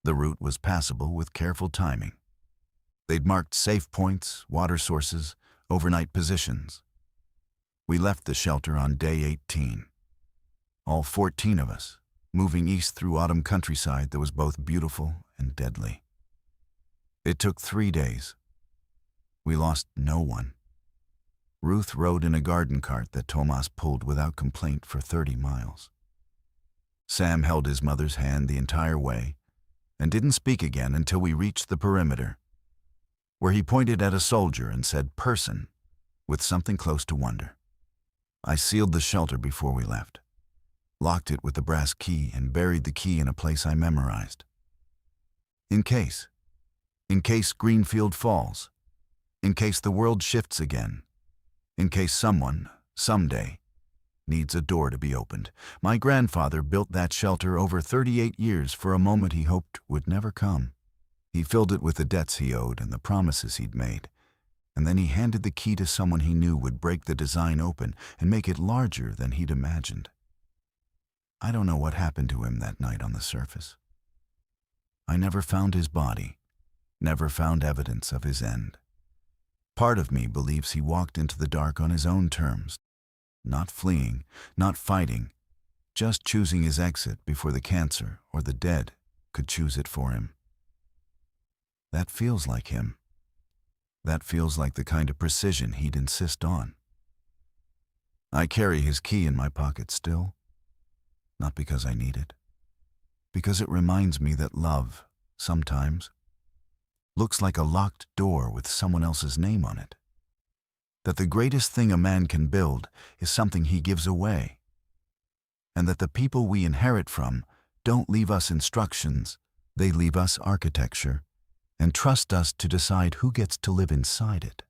The route was passable with careful timing. They'd marked safe points, water sources, overnight positions. We left the shelter on day 18. All 14 of us, moving east through autumn countryside that was both beautiful and deadly. It took 3 days. We lost no one. Ruth rode in a garden cart that Tomas pulled without complaint for 30 miles. Sam held his mother's hand the entire way and didn't speak again until we reached the perimeter, where he pointed at a soldier and said "person" with something close to wonder. I sealed the shelter before we left, locked it with the brass key and buried the key in a place I memorized. In case Greenfield falls, in case the world shifts again, in case someone, someday, needs a door to be opened. My grandfather built that shelter over 38 years for a moment he hoped would never come. He filled it with the debts he owed and the promises he'd made, and then he handed the key to someone he knew would break the design open and make it larger than he'd imagined. I don't know what happened to him that night on the surface. I never found his body, never found evidence of his end. Part of me believes he walked into the dark on his own terms, not fleeing, not fighting, just choosing his exit before the cancer or the dead could choose it for him. That feels like him. That feels like the kind of precision he'd insist on. I carry his key in my pocket still, not because I need it, because it reminds me that love, sometimes, looks like a locked door with someone else's name on it. That the greatest thing a man can build is something he gives away. And that the people we inherit from don't leave us instructions, they leave us architecture, and trust us to decide who gets to live inside it.